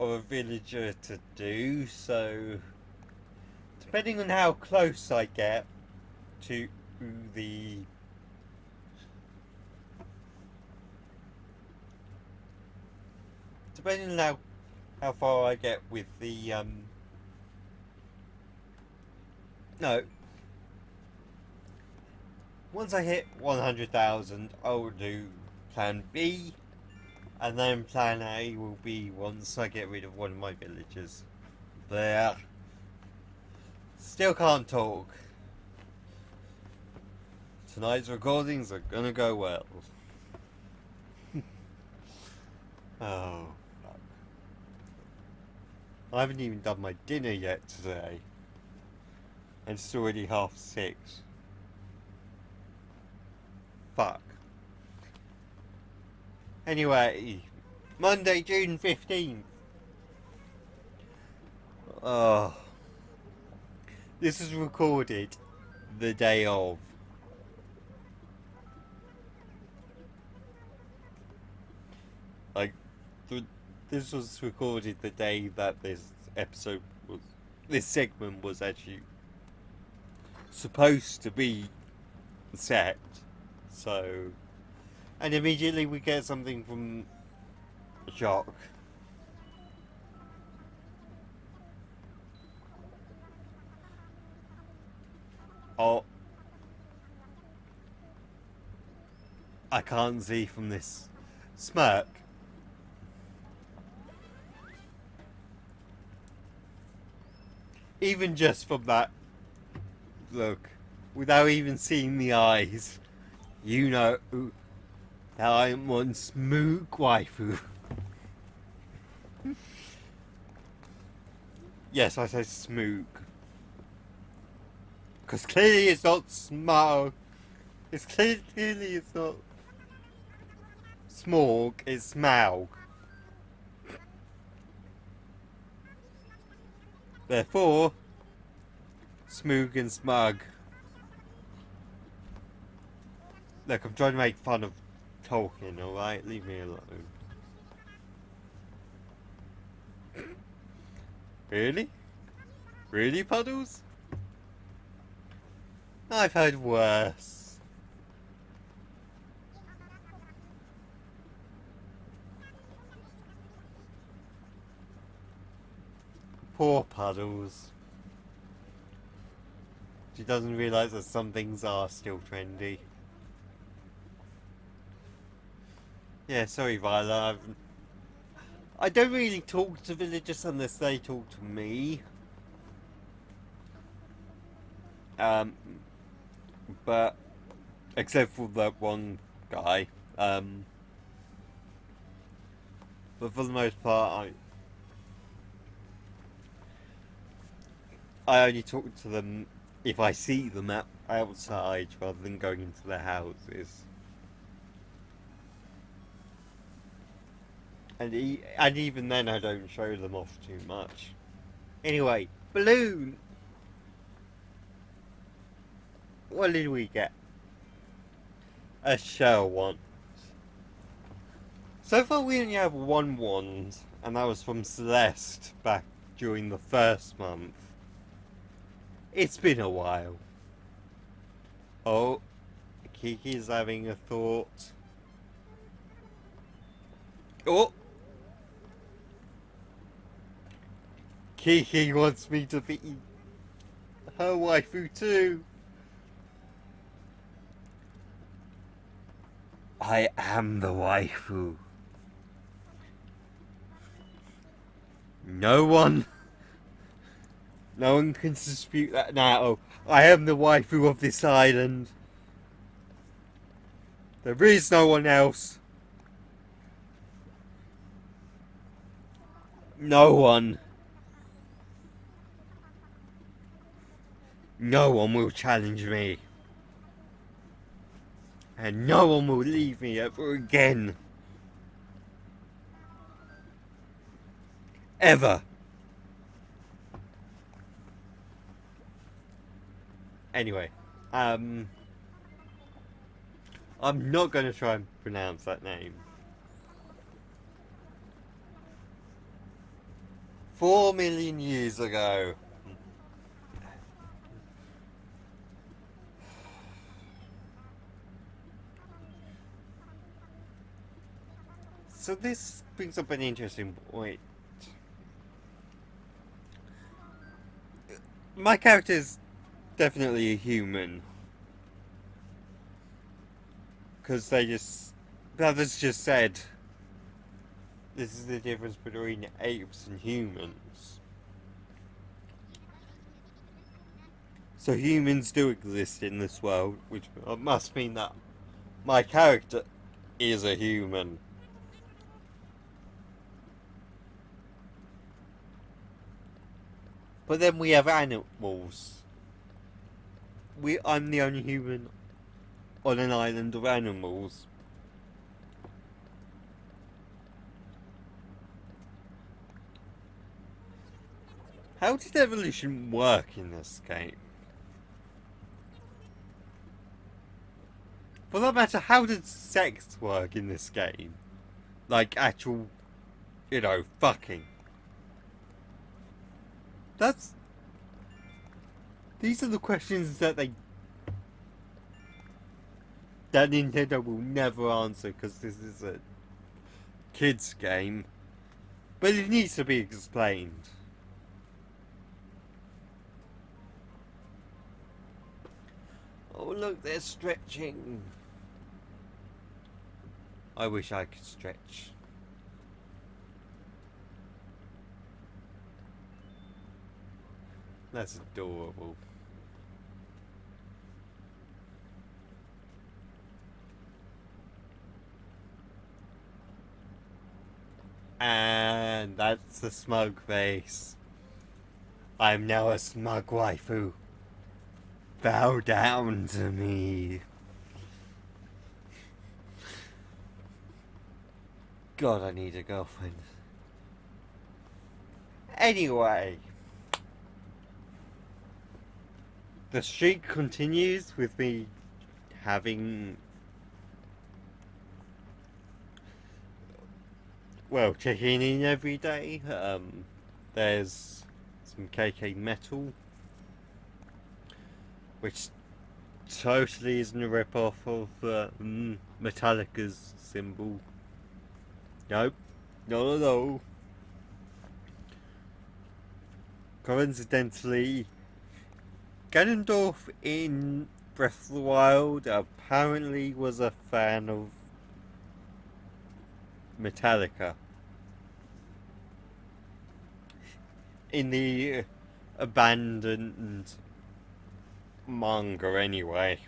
villager to do, so depending on how close I get to the depending on how far I get with the no, once I hit 100,000 I'll do plan B, and then plan A will be once I get rid of one of my villagers. There. Still can't talk. Tonight's recordings are gonna go well. Oh, fuck. I haven't even done my dinner yet today. And it's already 6:30. Fuck. Anyway, Monday, June 15th. Oh. This is recorded the day of. Like, this was recorded the day that this segment was actually supposed to be set. So, and immediately we get something from Jock. Oh, I can't see from this smirk. Even just from that look, without even seeing the eyes, you know that I am one Smoog waifu. Yes, I said Smoog. Because clearly it's not Smog. Clearly it's not Smorg, it's Smaug. Therefore, Smoog and Smug. Look, I'm trying to make fun of Tolkien, alright? Leave me alone. Really? Really, Puddles? I've heard worse. Poor Puddles. She doesn't realise that some things are still trendy. Yeah, sorry Viola, I don't really talk to villagers unless they talk to me. But except for that one guy. But for the most part, I only talk to them if I see them outside rather than going into their houses. And even then, I don't show them off too much. Anyway, balloon. What did we get? A shell wand. So far we only have one wand, and that was from Celeste back during the first month. It's been a while. Oh, Kiki's having a thought. Oh! Kiki wants me to be her waifu too. I am the waifu. No one can dispute that now. I am the waifu of this island. There is no one else. No one. No one will challenge me. And no one will leave me ever again. Ever. Anyway, I'm not going to try and pronounce that name. 4 million years ago. So this brings up an interesting point. My character's definitely a human. Because others just said, this is the difference between apes and humans. So humans do exist in this world, which must mean that my character is a human. But then we have animals. I'm the only human on an island of animals. How did evolution work in this game? For that matter, how did sex work in this game? Like actual, fucking. These are the questions that Nintendo will never answer because this is a kids game. But it needs to be explained. Oh look, they're stretching. I wish I could stretch. That's adorable. And that's the smug face. I'm now a smug waifu. Bow down to me. God, I need a girlfriend. Anyway. The streak continues with me having... checking in every day. There's some KK Metal, which totally isn't a rip-off of Metallica's symbol. Nope, not at all. coincidentally, Ganondorf in Breath of the Wild apparently was a fan of Metallica. In the abandoned manga, anyway.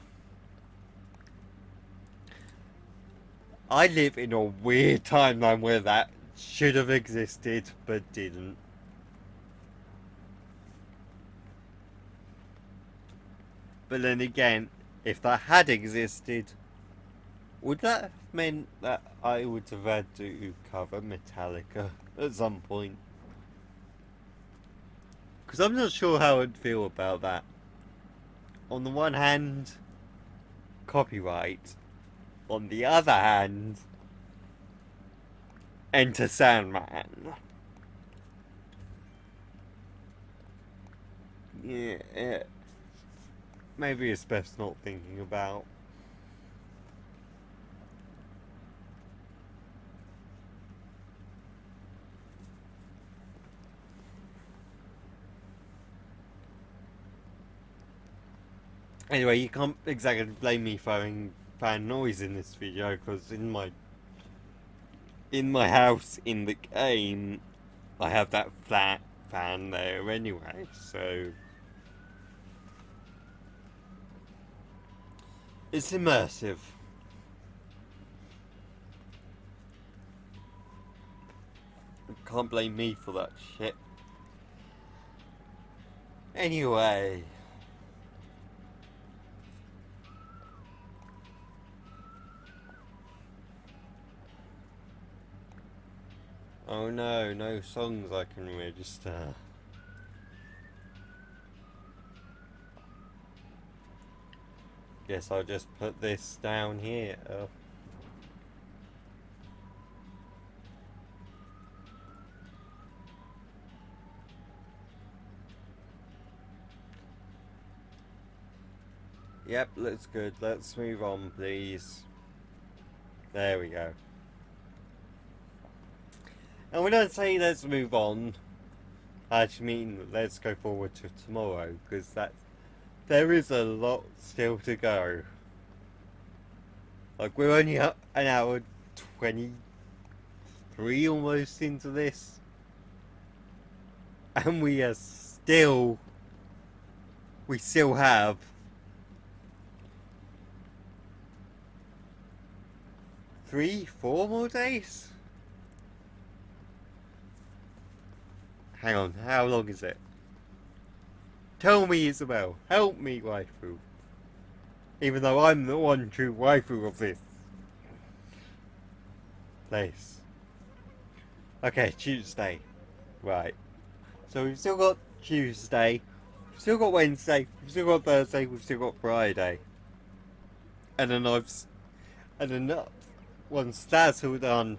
I live in a weird timeline where that should have existed but didn't. But then again, if that had existed, would that have meant that I would have had to cover Metallica at some point? Because I'm not sure how I'd feel about that. On the one hand, copyright. On the other hand, Enter Sandman. Yeah, maybe it's best not thinking about. Anyway, you can't exactly blame me for having fan noise in this video, because in my house in the game, I have that flat fan there anyway, so it's immersive. Can't blame me for that shit. Anyway. Oh no, no songs I can register. Guess I'll just put this down here. Yep, looks good. Let's move on, please. There we go. And when I say let's move on, I actually mean let's go forward to tomorrow, because there is a lot still to go. Like, we're only an hour 23 almost into this, and we still have 3-4 more days. Hang on, how long is it? Tell me, Isabel. Help me, waifu. Even though I'm the one true waifu of this place. Okay, Tuesday. Right. So we've still got Tuesday. We've still got Wednesday. We've still got Thursday. We've still got Friday. And then once that's all done,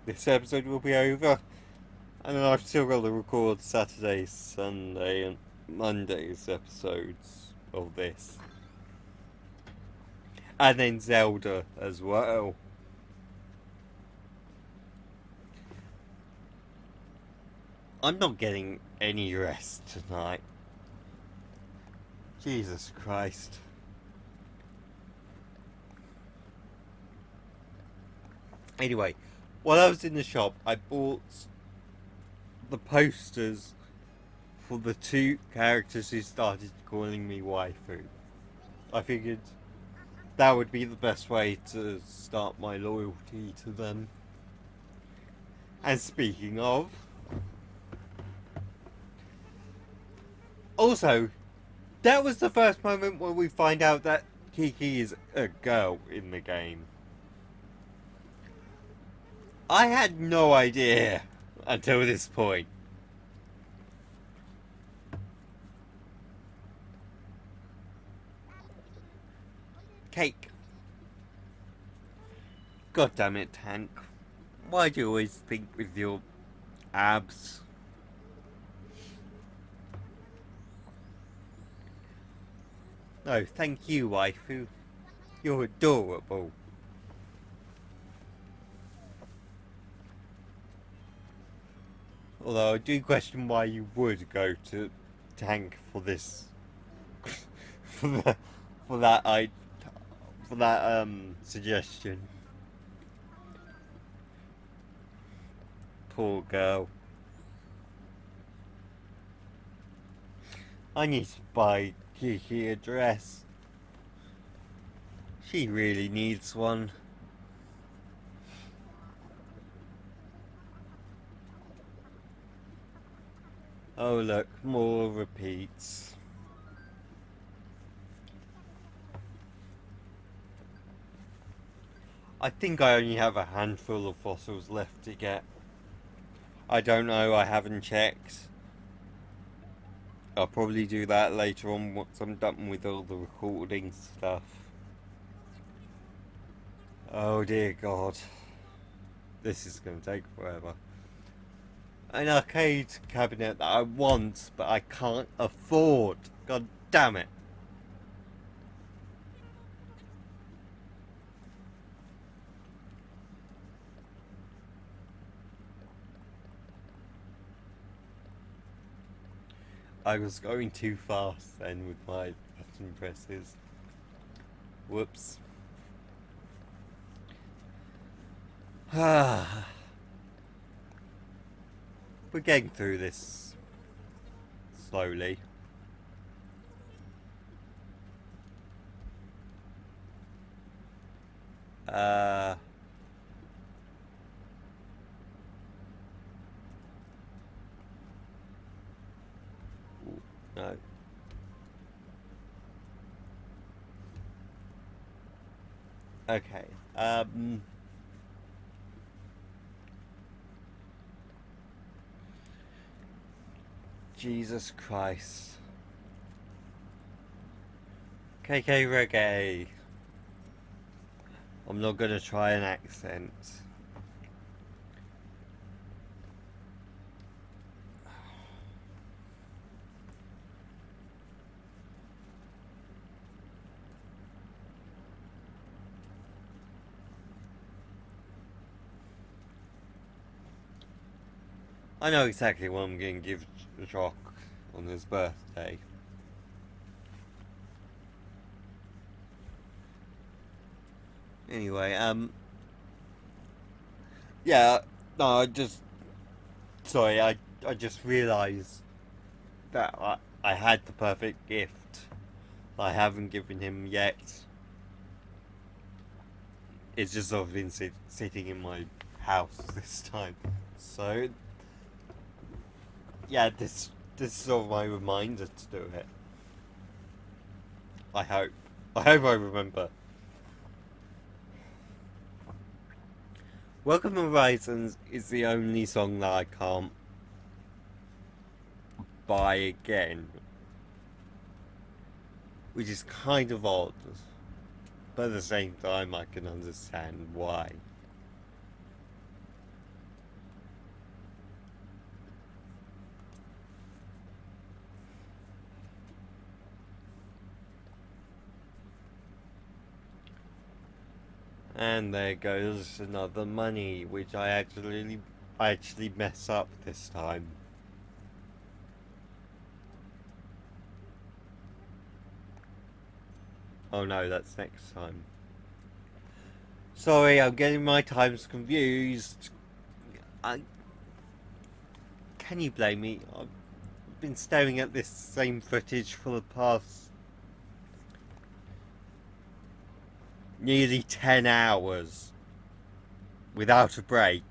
this episode will be over. And then I've still got to record Saturday, Sunday, and Monday's episodes of this. And then Zelda as well. I'm not getting any rest tonight. Jesus Christ. Anyway, while I was in the shop, I bought the posters for the 2 characters who started calling me waifu. I figured that would be the best way to start my loyalty to them. And speaking of, also, that was the first moment where we find out that Kiki is a girl in the game. I had no idea until this point. Cake. God damn it, Tank. Why do you always think with your abs? No, thank you, waifu. You're adorable. Although I do question why you would go to tank for this, for the, for that I, for that suggestion. Poor girl. I need to buy Kiki a dress. She really needs one. Oh look, more repeats. I think I only have a handful of fossils left to get. I don't know, I haven't checked. I'll probably do that later on once I'm done with all the recording stuff. Oh dear God. This is going to take forever. An arcade cabinet that I want, but I can't afford. God damn it. I was going too fast then with my button presses. Whoops. We're getting through this slowly. No. Okay. Jesus Christ. KK Reggae. I'm not gonna try an accent. I know exactly what I'm going to give Jock on his birthday. Anyway, yeah, no, sorry, I just realised that I had the perfect gift I haven't given him yet. It's just sort of been sitting in my house this time. So, yeah, this is sort of my reminder to do it. I hope I remember. Welcome Horizons is the only song that I can't buy again, which is kind of odd, but at the same time I can understand why. And there goes another money, which I actually mess up this time. Oh no, that's next time. Sorry, I'm getting my times confused. Can you blame me? I've been staring at this same footage for the past nearly 10 hours without a break.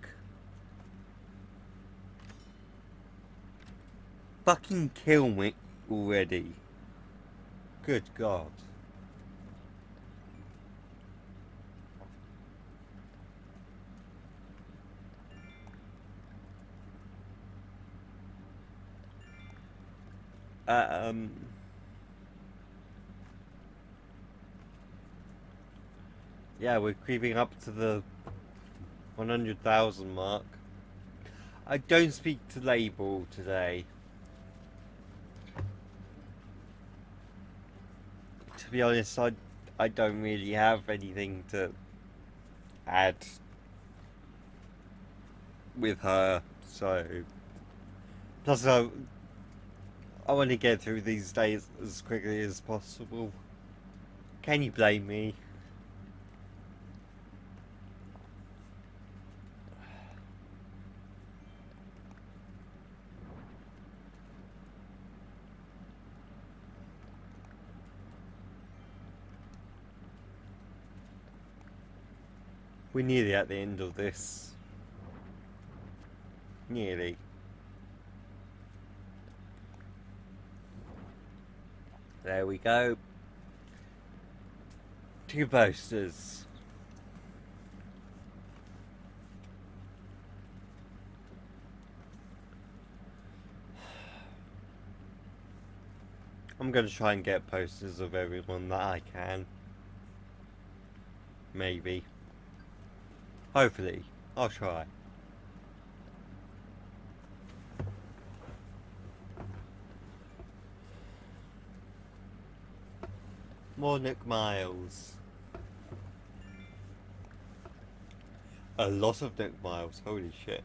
Fucking kill me already. Good God. Yeah, we're creeping up to the 100,000 mark. I don't speak to Label today. To be honest, I don't really have anything to add with her, so Plus, I want to get through these days as quickly as possible. Can you blame me? We're nearly at the end of this. Nearly. There we go. 2 posters. I'm going to try and get posters of everyone that I can. Maybe. Hopefully. I'll try. More Nick Miles. A lot of Nick Miles, holy shit.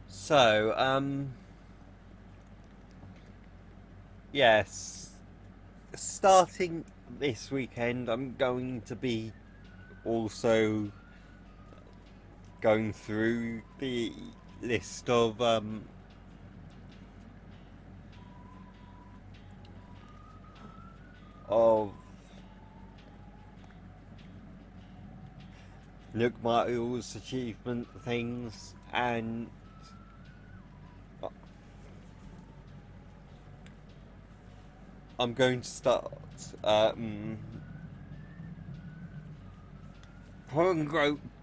So, yes. Starting this weekend, I'm going to be also going through the list of Luke Miles achievement things, and I'm going to start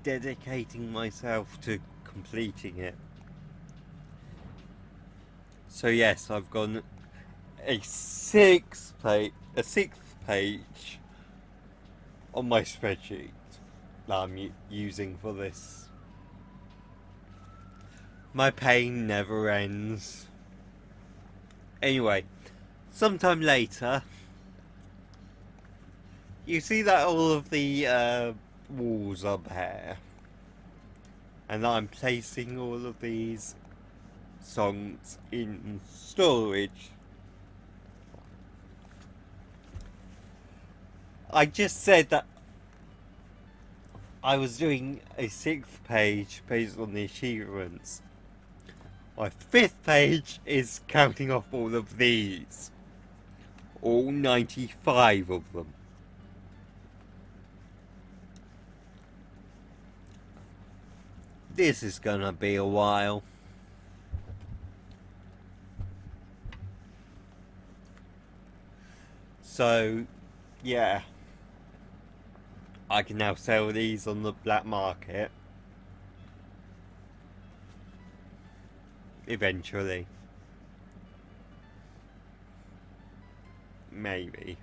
dedicating myself to completing it. So yes, I've gone a sixth page on my spreadsheet that I'm using for this. My pain never ends. Anyway, sometime later, you see that all of the walls are bare, and I'm placing all of these songs in storage. I just said that I was doing a 6th page based on the achievements. My 5th page is counting off all of these. All 95 of them. This is gonna be a while. So, yeah. I can now sell these on the black market. Eventually. Maybe.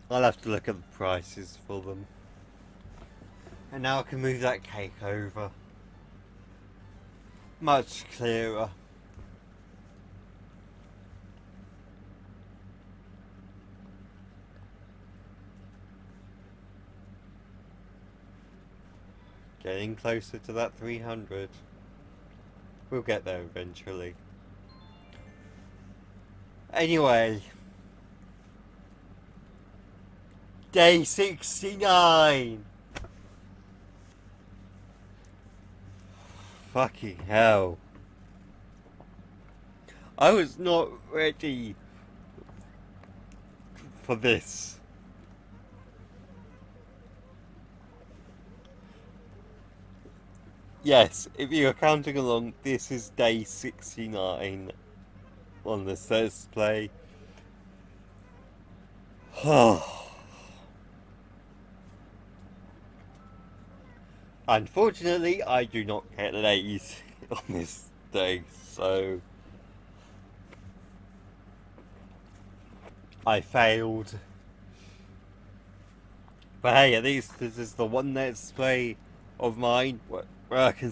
I'll have to look at the prices for them. And now I can move that cake over. Much clearer. Getting closer to that 300. We'll get there eventually. Anyway. Day 69! Fucking hell. I was not ready for this. Yes, if you're counting along, this is day 69 on the first play. Unfortunately, I do not get lazy on this day, so I failed. But hey, at least this is the one let's play of mine where I can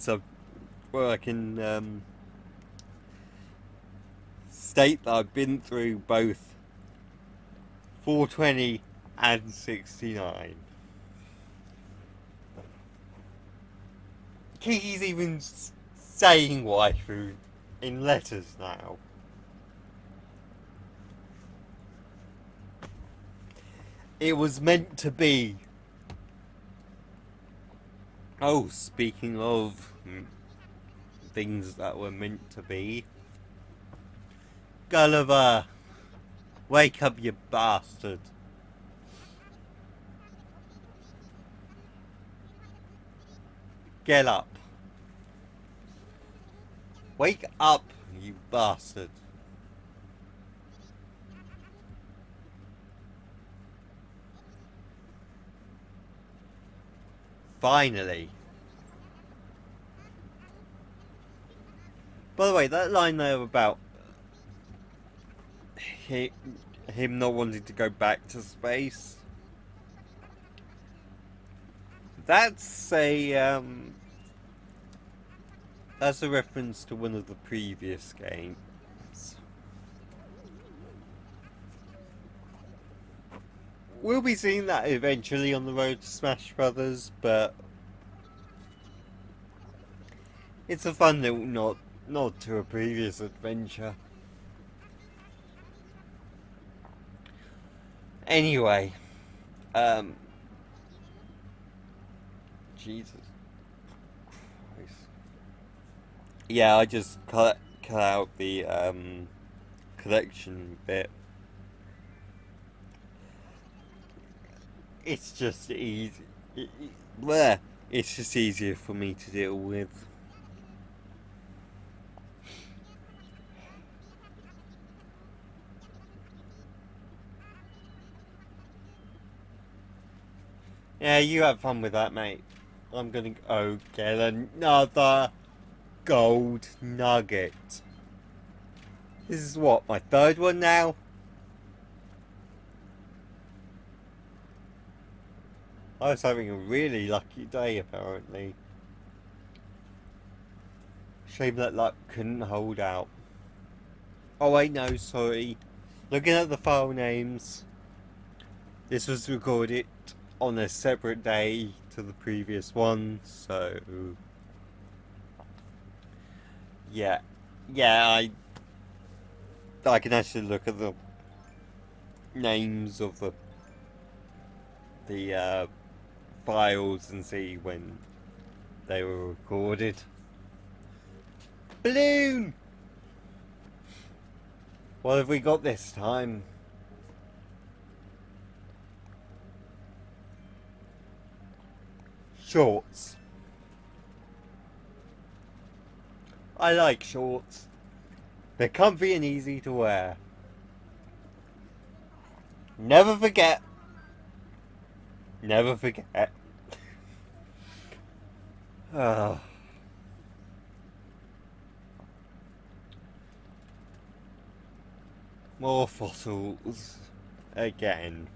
state that I've been through both 420 and 69. Kiki's even saying waifu in letters now. It was meant to be. Oh, speaking of things that were meant to be. Gulliver! Wake up, you bastard! Get up! Wake up, you bastard! Finally! By the way, that line there about him not wanting to go back to space, that's a reference to one of the previous games. We'll be seeing that eventually on the road to Smash Brothers, but it's a fun little nod to a previous adventure. Anyway, Jesus Christ. Yeah, I just cut out the collection bit. It's just easy. It's just easier for me to deal with. Yeah, you have fun with that, mate. I'm gonna go get another gold nugget. This is what, my third one now? I was having a really lucky day, apparently. Shame that luck couldn't hold out. Oh wait, no, sorry. Looking at the file names, this was recorded on a separate day to the previous one, so yeah, I can actually look at the names of the files and see when they were recorded. Balloon! What have we got this time? Shorts. I like shorts. They're comfy and easy to wear. Never forget. Never forget. More fossils. Again.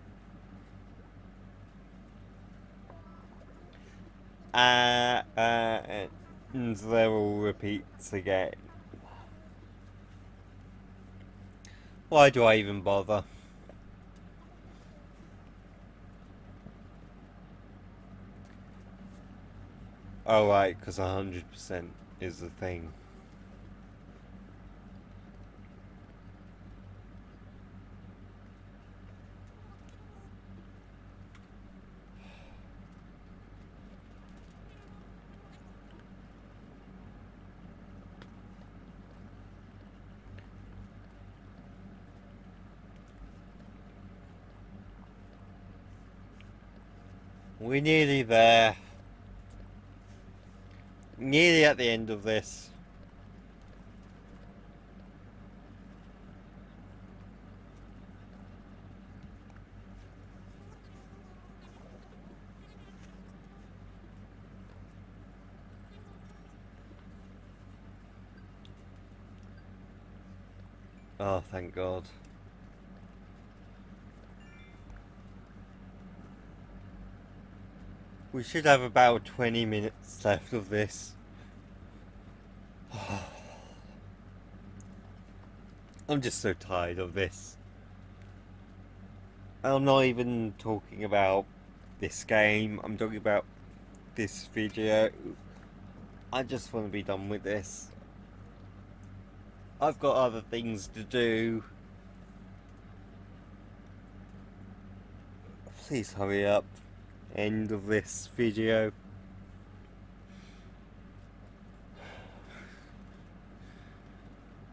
And they're all repeats again. Why do I even bother? Oh right, because 100% is the thing. We're nearly there. Nearly at the end of this. Oh, thank God. We should have about 20 minutes left of this. I'm just so tired of this. I'm not even talking about this game, I'm talking about this video. I just want to be done with this. I've got other things to do. Please hurry up. End of this video.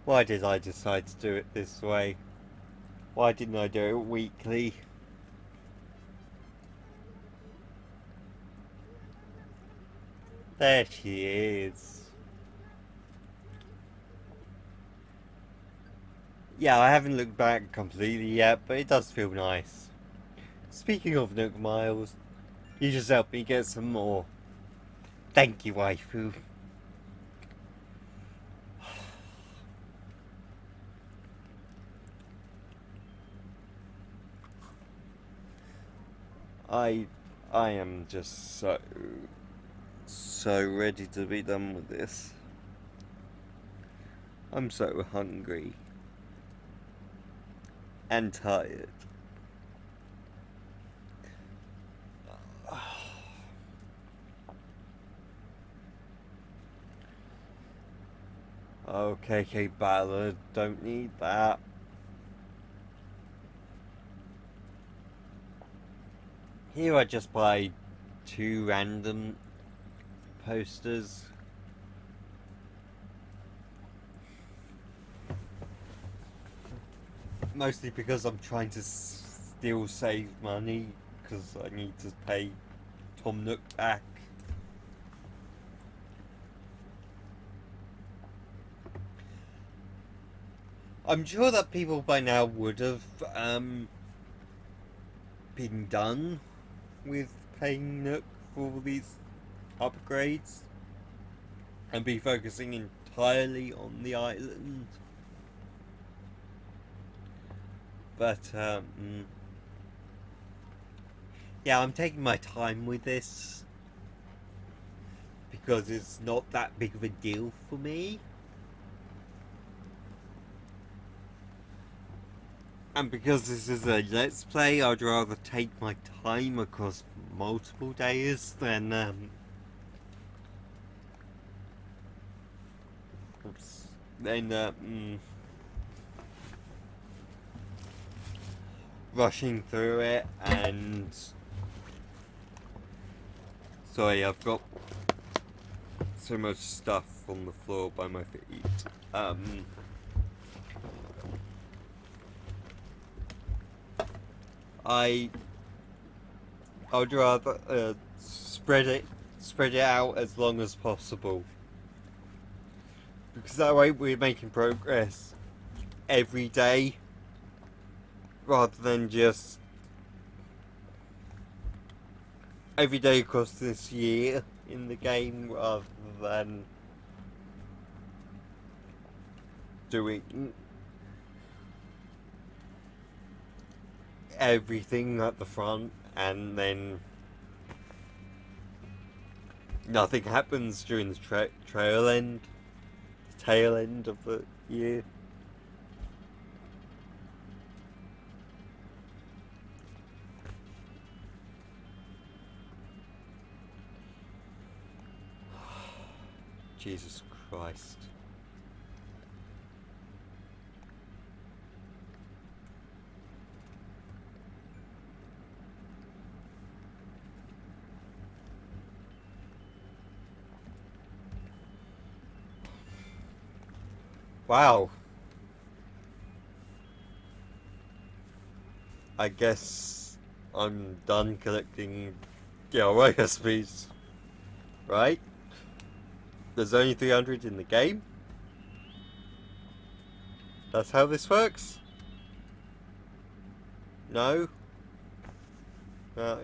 Why did I decide to do it this way? Why didn't I do it weekly? There she is. Yeah, I haven't looked back completely yet, but it does feel nice. Speaking of Nook Miles, you just helped me get some more. Thank you, waifu. I am just so ready to be done with this. I'm so hungry and tired. Okay, Ballad, don't need that. Here I just buy 2 random posters. Mostly because I'm trying to still save money, because I need to pay Tom Nook back. I'm sure that people by now would have been done with paying Nook for all these upgrades and be focusing entirely on the island. But yeah, I'm taking my time with this because it's not that big of a deal for me. And because this is a Let's Play, I'd rather take my time across multiple days than rushing through it. And sorry, I've got so much stuff on the floor by my feet. I would rather spread it out as long as possible, because that way we're making progress every day rather than just every day across this year in the game, rather than doing everything at the front and then nothing happens during the tail end of the year. Jesus Christ. Wow. I guess I'm done collecting RTSBs, right? There's only 300 in the game. That's how this works? No? No.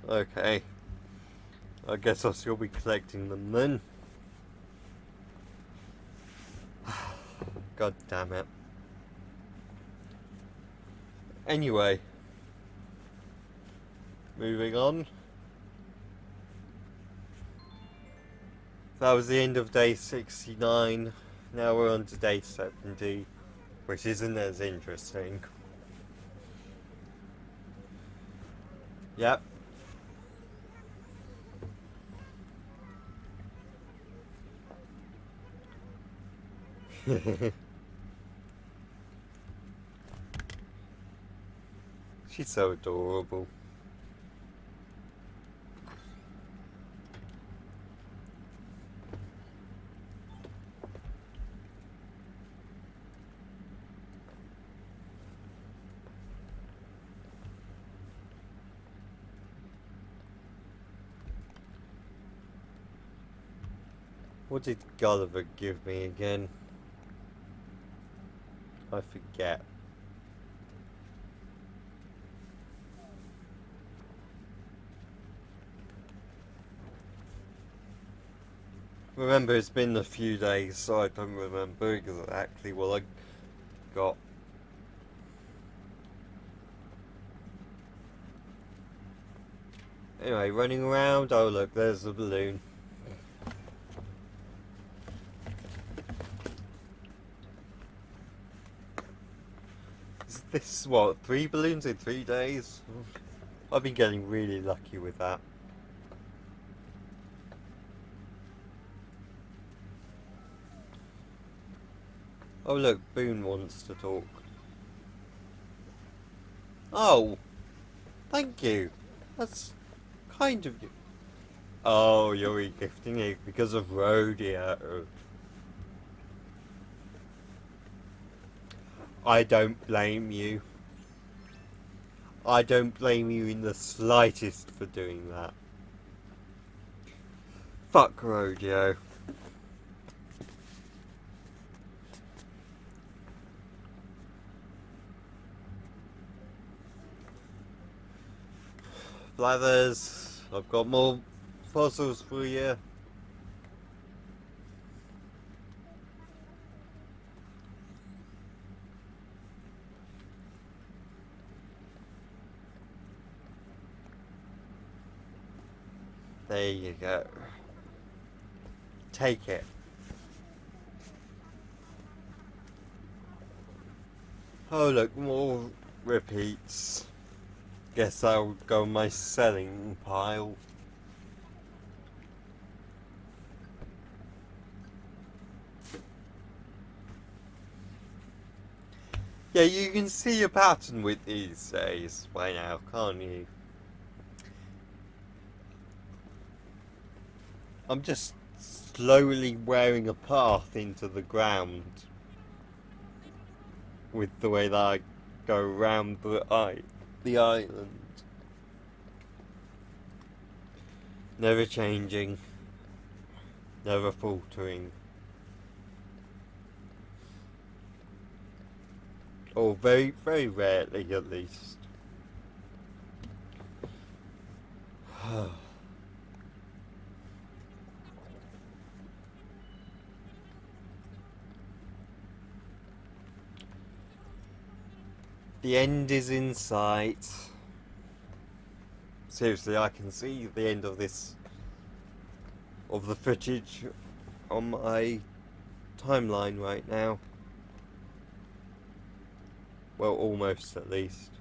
Okay. I guess I'll still be collecting them then. God damn it. Anyway. Moving on. That was the end of day 69. Now we're on to day 70, which isn't as interesting. Yep. She's so adorable. What did Gulliver give me again? I forget. Remember, it's been a few days, so I don't remember exactly what I got. Anyway, running around. Oh look, there's the balloon. Is this what, 3 balloons in 3 days? I've been getting really lucky with that. Oh look, Boone wants to talk. Oh, thank you. That's kind of you. Oh, you're gifting it because of rodeo. I don't blame you. I don't blame you in the slightest for doing that. Fuck rodeo. Blathers, I've got more fossils for you. There you go. Take it. Oh look, more repeats. Guess I'll go on my selling pile. Yeah, you can see a pattern with these days by now, can't you? I'm just slowly wearing a path into the ground with the way that I go around the island. Never changing, never faltering. Or very, very rarely at least. The end is in sight. Seriously, I can see the end of the footage on my timeline right now. Well, almost at least.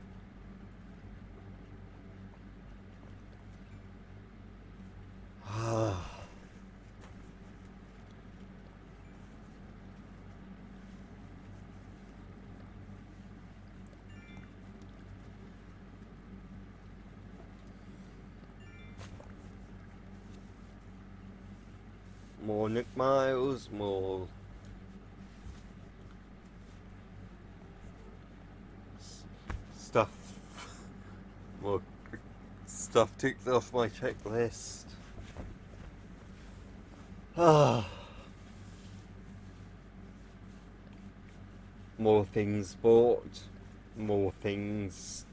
More Nick Miles, more stuff, more stuff ticked off my checklist. More things bought, more things.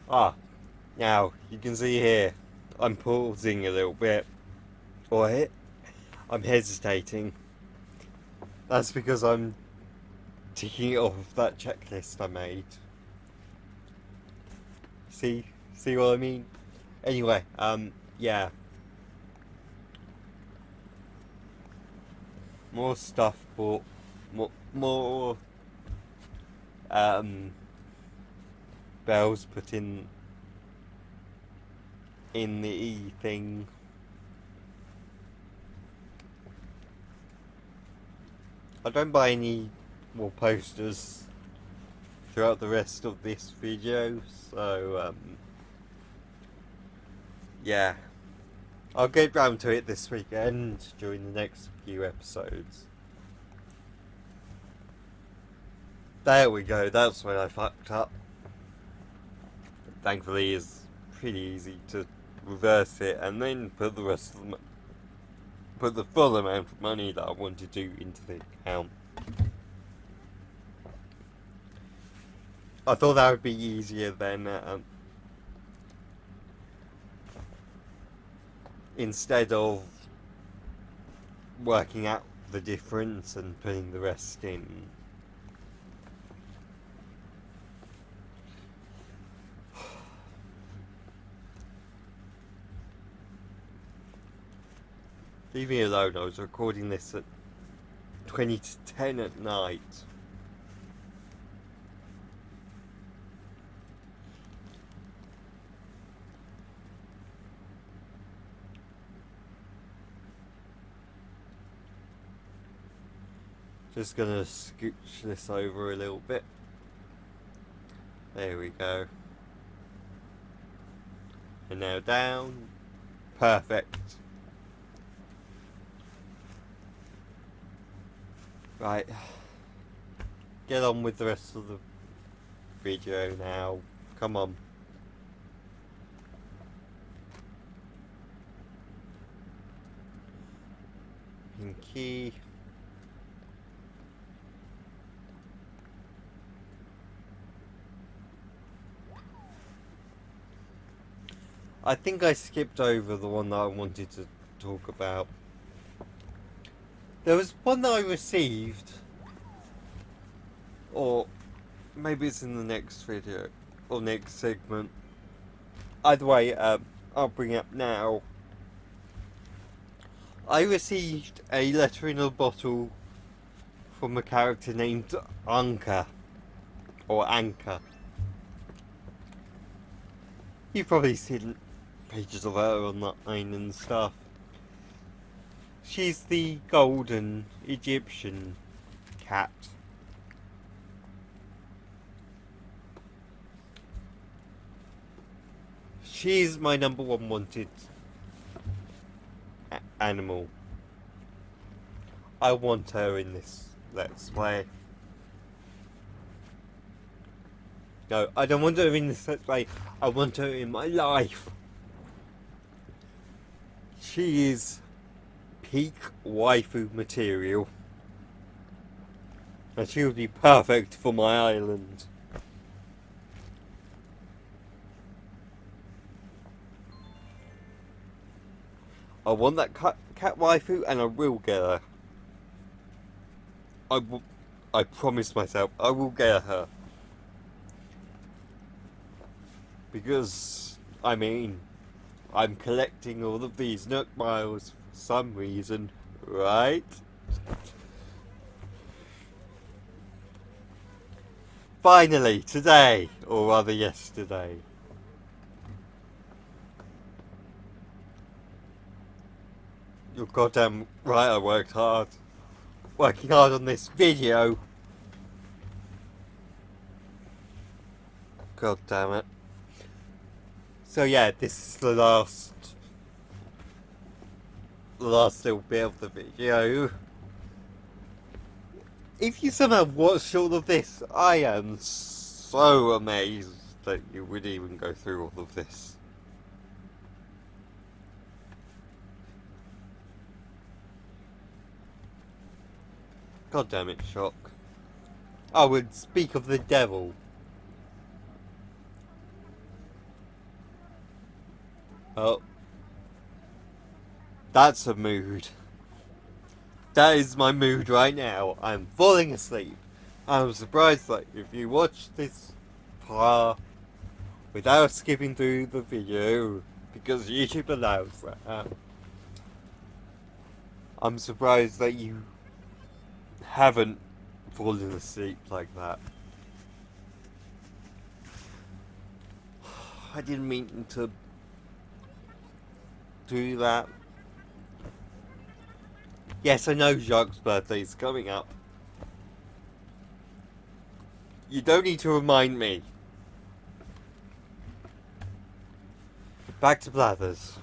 Now you can see here, I'm pausing a little bit, or I'm hesitating. That's because I'm ticking it off that checklist I made. See what I mean? Anyway, yeah. More stuff bought, more bells put in the E thing. I don't buy any more posters throughout the rest of this video, so yeah, I'll get round to it this weekend during the next few episodes. There we go, that's when I fucked up. Thankfully it's pretty easy to reverse it and then put the full amount of money that I want to do into the account. I thought that would be easier than instead of working out the difference and putting the rest in. Leave me alone, I was recording this at 20 to 10 at night. Just gonna scooch this over a little bit. There we go. And now down. Perfect. Right. Get on with the rest of the video now. Come on. Pinky. I think I skipped over the one that I wanted to talk about. There was one that I received, or maybe it's in the next video, or next segment. Either way, I'll bring it up now. I received a letter in a bottle from a character named Anka, or Anka. You've probably seen pages of her online and stuff. She's the golden Egyptian cat. She's my number one wanted animal. I want her in this Let's Play. No, I don't want her in this Let's Play. I want her in my life. She is peak waifu material. And she would be perfect for my island. I want that cat waifu and I will get her. I promise myself I will get her. Because, I mean, I'm collecting all of these Nook Miles for some reason, right? Finally, today, or rather yesterday. You're goddamn right, I worked hard. Working hard on this video. God damn it. So yeah, this is the last little bit of the video. If you somehow watched all of this, I am so amazed that you would even go through all of this. God damn it, Shock. Oh, and speak of the devil. Oh. That's a mood. That is my mood right now. I'm falling asleep. I'm surprised that if you watch this far without skipping through the video, because YouTube allows that, I'm surprised that you haven't fallen asleep like that. I didn't mean to do that. Yes, I know Jacques' birthday is coming up. You don't need to remind me. Back to Blathers.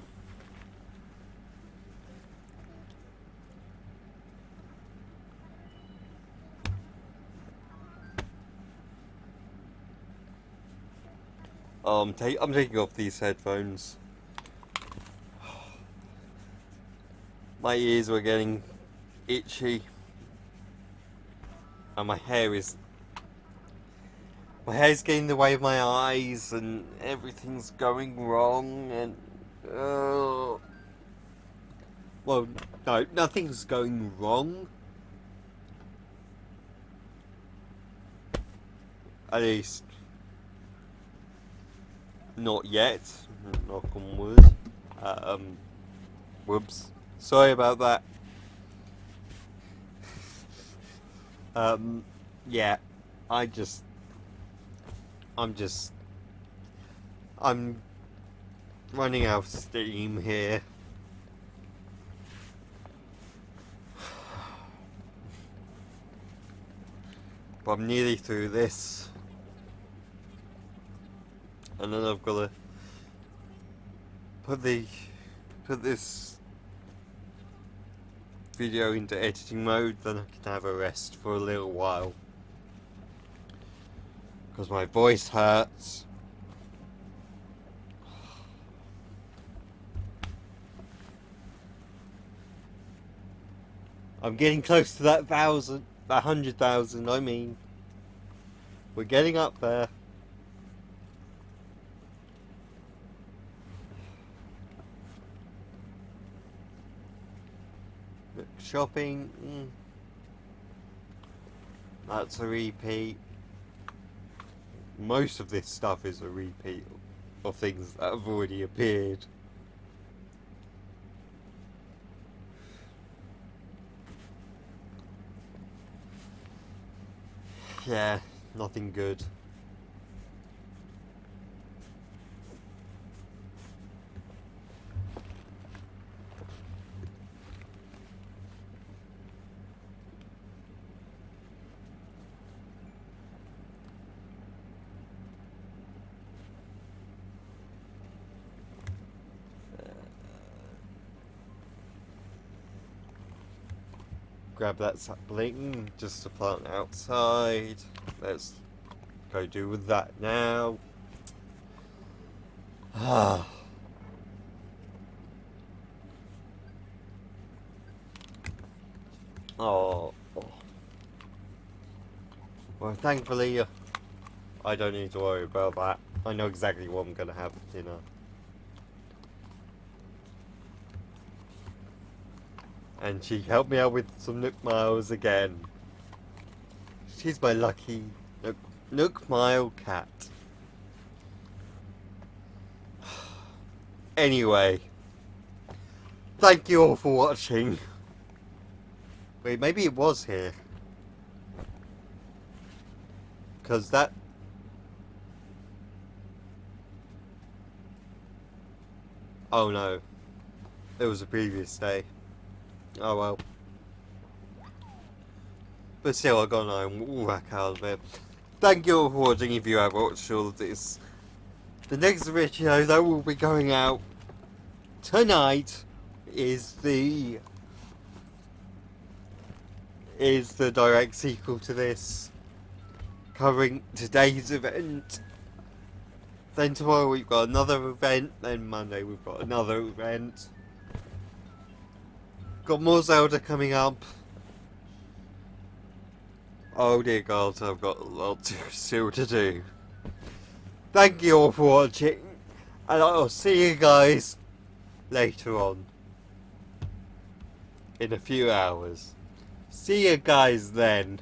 I'm taking off these headphones. My ears were getting itchy. And my hair is getting in the way of my eyes, and everything's going wrong, and well, no, nothing's going wrong. At least not yet. Knock on wood. Whoops. Sorry about that. Yeah, I'm running out of steam here. But I'm nearly through this. And then I've got to put this video into editing mode, then I can have a rest for a little while. Because my voice hurts. I'm getting close to that 100,000, I mean. We're getting up there. Shopping, that's a repeat. Most of this stuff is a repeat of things that have already appeared. Yeah, nothing good. Grab that sapling just to plant outside. Let's go do with that now. Oh. Well, thankfully, I don't need to worry about that. I know exactly what I'm going to have for dinner. And she helped me out with some Nook Miles again. She's my lucky Nook Mile cat. Anyway, thank you all for watching. Wait, maybe it was here. Because that... Oh no. It was a previous day. Oh well. But still, I got a whack out of it. Thank you all for watching if you have watched all of this. The next video that will be going out tonight is the direct sequel to this, covering today's event. Then tomorrow we've got another event, then Monday we've got another event. Got more Zelda coming up. Oh dear God, I've got a lot still to do. Thank you all for watching, and I'll see you guys later on. In a few hours. See you guys then.